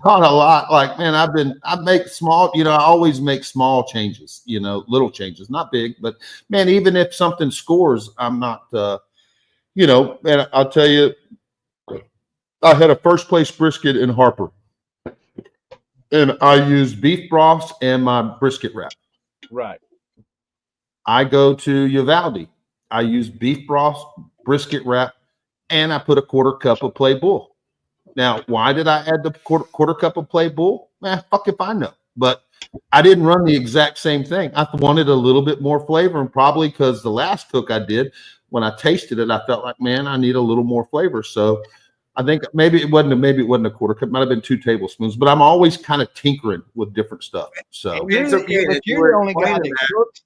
on a lot. Like, man, I make small, I always make small changes, little changes, not big, but man, even if something scores, I'm not, man, I'll tell you, I had a first place brisket in Harper, and I used beef broths and my brisket wrap. Right. I go to Uvalde. I use beef broth, brisket wrap, and I put a 1/4 cup of Play Bull. Now, why did I add the quarter cup of Play Bull? Man, fuck if I know. But I didn't run the exact same thing. I wanted a little bit more flavor, and probably because the last cook I did, when I tasted it, I felt like, man, I need a little more flavor. So I think maybe it wasn't a 1/4 cup. It might have been 2 tablespoons. But I'm always kind of tinkering with different stuff. So you're the only guy that cooks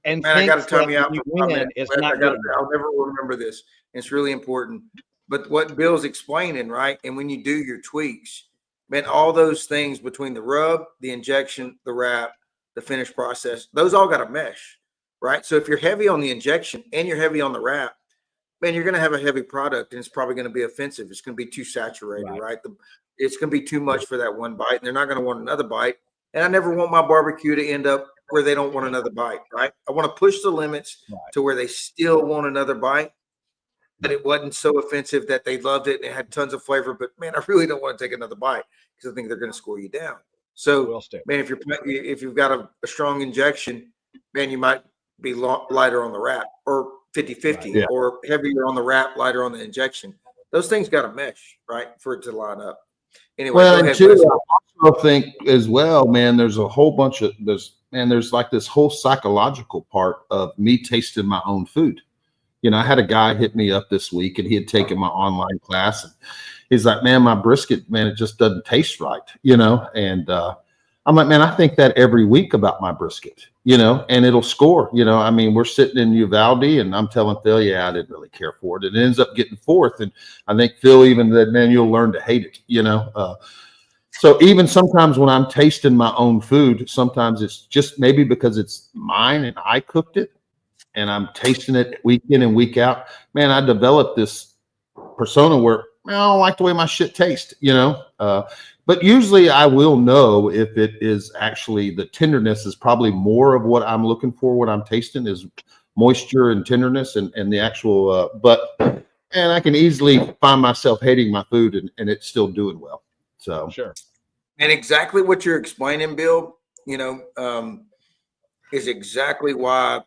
and man, I got to thinks time you that out. you win is not good. I'll never remember this. It's really important. But what Bill's explaining, right? And when you do your tweaks, man, all those things between the rub, the injection, the wrap, the finish process, those all got to mesh, right? So if you're heavy on the injection and you're heavy on the wrap, man, you're going to have a heavy product and it's probably going to be offensive. It's going to be too saturated, right? It's going to be too much for that one bite, and they're not going to want another bite. And I never want my barbecue to end up where they don't want another bite, right? I want to push the limits to where they still want another bite, but it wasn't so offensive that they loved it and it had tons of flavor. But man, I really don't want to take another bite because I think they're going to score you down. So, man, if you've got a strong injection, man, you might be lighter on the wrap, or 50-50, or heavier on the wrap, lighter on the injection. Those things got to mesh, right, for it to line up. Anyway, well, and two, I also think as well, man, there's a whole bunch of there's like this whole psychological part of me tasting my own food. You know, I had a guy hit me up this week, and he had taken my online class, and he's like, man, my brisket, man, it just doesn't taste right, you know? And I'm like, man, I think that every week about my brisket, you know, and it'll score, you know? I mean, we're sitting in Uvalde, and I'm telling Phil, yeah, I didn't really care for it. It ends up getting fourth. And I think Phil even said, man, you'll learn to hate it, you know? So even sometimes when I'm tasting my own food, sometimes it's just maybe because it's mine and I cooked it, and I'm tasting it week in and week out. Man, I developed this persona where, man, I don't like the way my shit tastes, you know? But usually I will know if it is actually, the tenderness is probably more of what I'm looking for when I'm tasting, is moisture and tenderness, and the actual, and I can easily find myself hating my food and it's still doing well. So sure. And exactly what you're explaining, Bill, you know, is exactly why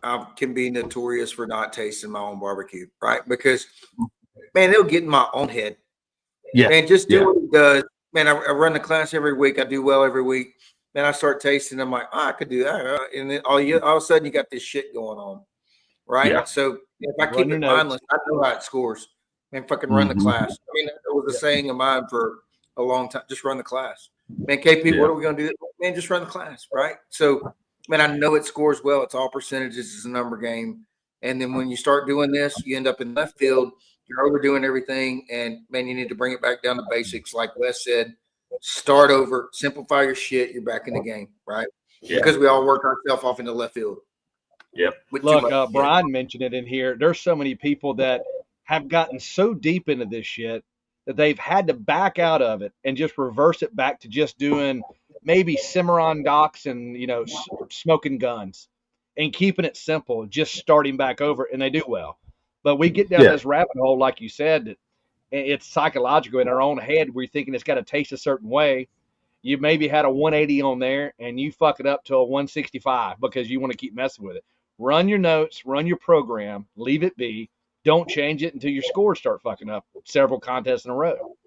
I can be notorious for not tasting my own barbecue, right? Because, man, it'll get in my own head. Yeah. Man, just do what it does. Man, I run the class every week. I do well every week. Then I start tasting. I'm like, oh, I could do that. And then all of a sudden, you got this shit going on, right? Yeah. So if I keep it mindless, I know how it scores. Man, fucking run the class. I mean, it was a saying of mine for a long time. Just run the class. Man, KP, what are we going to do? Man, just run the class, right? So, man, I know it scores well. It's all percentages. It's a number game. And then when you start doing this, you end up in left field. You're overdoing everything. And, man, you need to bring it back down to basics. Like Wes said, start over, simplify your shit. You're back in the game, right? Yeah. Because we all work ourselves off into left field. Yep. Look, Brian mentioned it in here. There's so many people that have gotten so deep into this shit that they've had to back out of it and just reverse it back to just doing maybe Cimarron docks and, you know, smoking guns and keeping it simple, just starting back over, and they do well. But we get down this rabbit hole, like you said, that it's psychological in our own head. We're thinking it's got to taste a certain way. You maybe had a 180 on there, and you fuck it up to a 165 because you want to keep messing with it. Run your notes, run your program, leave it be. Don't change it until your scores start fucking up several contests in a row.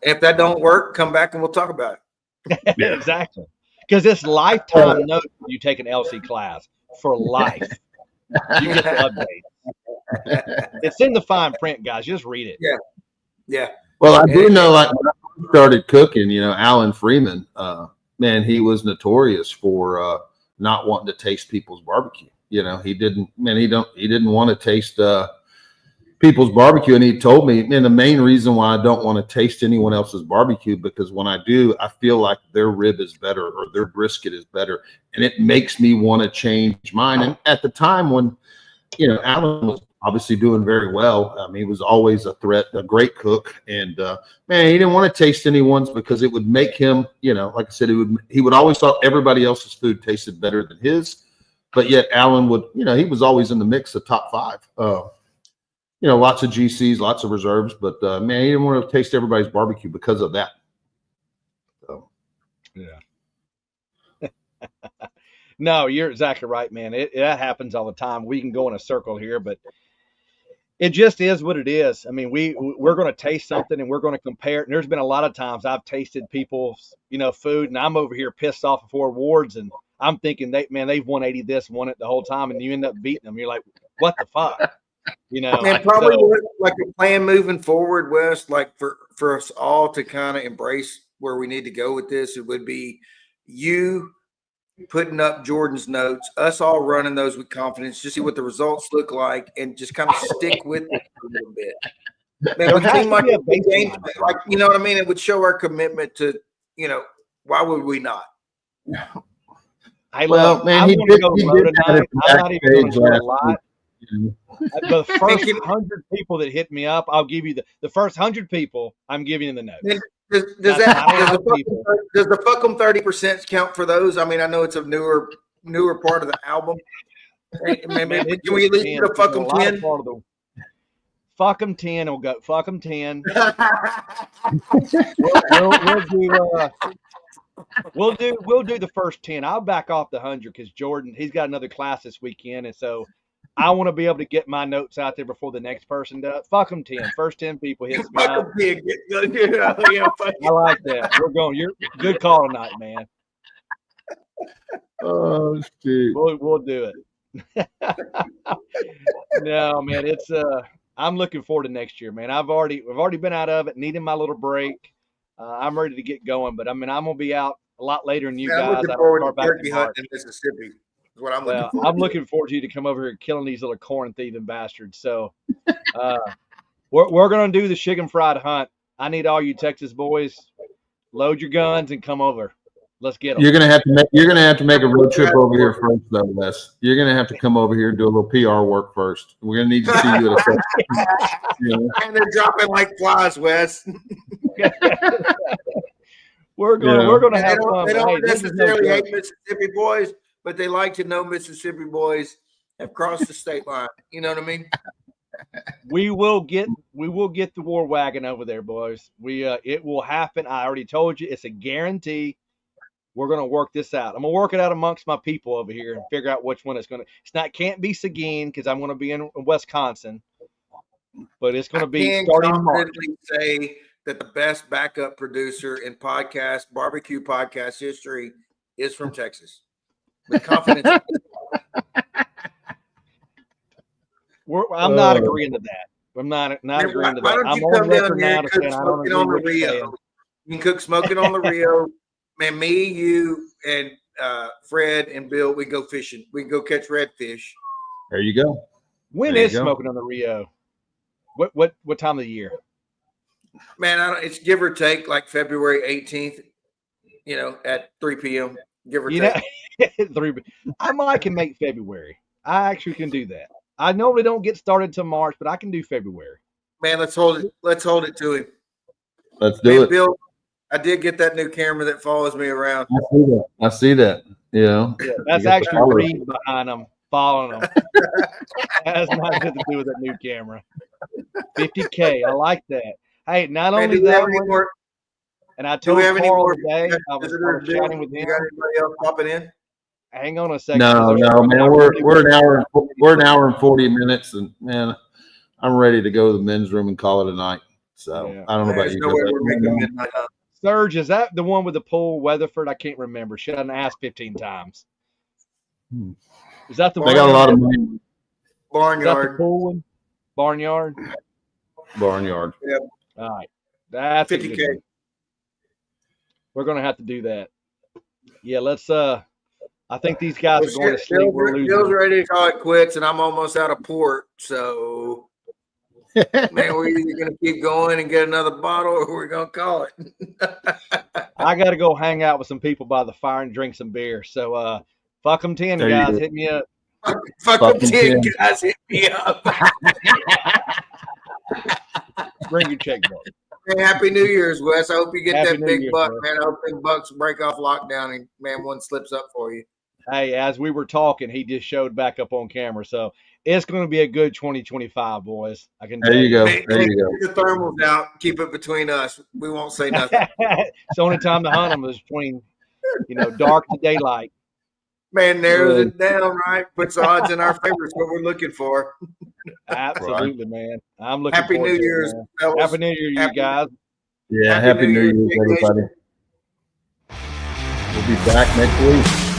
If that don't work, come back and we'll talk about it. Yeah. Exactly. Because it's lifetime notes when you take an LC class for life. You get the update. It's in the fine print, guys. Just read it. Yeah. Yeah. Well, I do know, like, when I started cooking, you know, Alan Freeman, man, he was notorious for not wanting to taste people's barbecue. You know, he didn't want to taste people's barbecue. And he told me, man, the main reason why I don't want to taste anyone else's barbecue, because when I do, I feel like their rib is better or their brisket is better. And it makes me want to change mine. And at the time when, you know, Alan was obviously doing very well. He was always a threat, a great cook. And man, he didn't want to taste anyone's because it would make him, you know, like I said, he would always thought everybody else's food tasted better than his. But yet Alan would, you know, he was always in the mix of top five. You know, lots of GCs, lots of reserves, but man, he didn't want to taste everybody's barbecue because of that. So, yeah. No, you're exactly right, man. That happens all the time. We can go in a circle here, but it just is what it is. I mean, we're going to taste something and we're going to compare it. And there's been a lot of times I've tasted people's, you know, food, and I'm over here pissed off for awards, and I'm thinking they've 180 this, won it the whole time, and you end up beating them. You're like, what the fuck? You know, and probably like a plan moving forward, Wes, like for us all to kind of embrace where we need to go with this, it would be you putting up Jordan's notes, us all running those with confidence, just see what the results look like, and just kind of stick with it for a little bit. Man, it would seem like a big game, like, you know what I mean? It would show our commitment to, you know, why would we not? Well, man, he did tonight. I'm not even going to do a lot. The first 100 people that hit me up, I'll give you the first 100 people. I'm giving you the notes. Does the fuck 'em 30% count for those? I mean, I know it's a newer part of the album. Maybe can we at least get a fuck 'em 10? Fuck 'em 10. We'll go fuck 'em 10. we'll do We'll do the first 10. I'll back off the 100 because Jordan, he's got another class this weekend, and so I want to be able to get my notes out there before the next person does. Fuck them 10. First 10 people hits me up. I like that. We're going. You're good call tonight, man. Oh shit. We'll do it. No, man, it's I'm looking forward to next year, man. I've already been out of it, needing my little break. I'm ready to get going, but I mean, I'm gonna be out a lot later than you guys. I'm looking forward to turkey hunt in Mississippi. Is what I'm looking forward I'm looking forward to you to come over here and killing these little corn thieving bastards. So we're gonna do the Shiggin fried hunt. I need all you Texas boys. Load your guns and come over. Let's get them. You're gonna have to make a road trip over here first, though, Les. You're gonna have to come over here and do a little PR work first. We're gonna need to see you at a And they're dropping like flies, Wes. We're gonna have fun. They don't necessarily hate Mississippi boys, but they like to know Mississippi boys have crossed the state line. You know what I mean? We will get the war wagon over there, boys. It will happen. I already told you, it's a guarantee. We're gonna work this out. I'm gonna work it out amongst my people over here and figure out which one it's gonna. Can't be Shiggin because I'm gonna be in Wisconsin, but it's gonna be starting in March. Say that the best backup producer in barbecue podcast history is from Texas. With confidence. I'm not agreeing to that. I'm not agreeing to that. I'm on record now to say I don't agree with Rio. You can cook smoking on the Rio. Man, me, you, and Fred and Bill, we go fishing. We can go catch redfish. There you go. When is smoking on the Rio? What time of the year? Man, it's give or take like February 18th. You know, at 3 p.m. Give or take. I can make February. I actually can do that. I normally don't get started till March, but I can do February. Man, let's hold it. Let's hold it to him. Let's do it. Bill, I did get that new camera that follows me around. I see that. Yeah. That's actually Reed behind them, following them. That has nothing to do with that new camera. 50K. I like that. Hey, not only that one, and I told Carl today, I was chatting with him. You got anybody else popping in? Hang on a second. No, man. We're an hour and 40 minutes, and man, I'm ready to go to the men's room and call it a night. So yeah. I don't know about you. Serge, is that the one with the pool, Weatherford? I can't remember. Should I ask 15 times? Is that the one? They got a lot of money. Barnyard. Pool one? Barnyard. Yeah. All right. That's 50K. We're gonna have to do that. Yeah, let's I think these guys are going to sleep. Bill's ready to call it quits, and I'm almost out of port. So, man, we're either going to keep going and get another bottle, or we're going to call it. I got to go hang out with some people by the fire and drink some beer. So, fuck them 10 guys, hit me up. Fuck them 10 guys, hit me up. Bring your checkbook. Hey, Happy New Year's, Wes. I hope you get Happy that big Year, buck, bro. man. I hope big bucks break off lockdown and, man, one slips up for you. Hey, as we were talking, he just showed back up on camera. So it's going to be a good 2025, boys. I can tell you. There Hey, you go. Keep the thermals out. Keep it between us. We won't say nothing. It's the only time to hunt them is between, dark to daylight. Man, narrows it down, right? Puts odds in our favor. It's what we're looking for. Absolutely, man. I'm looking Happy forward New to Year's, it, fellas. Happy New Year, you guys. Yeah, Happy New Year's, everybody. We'll be back next week.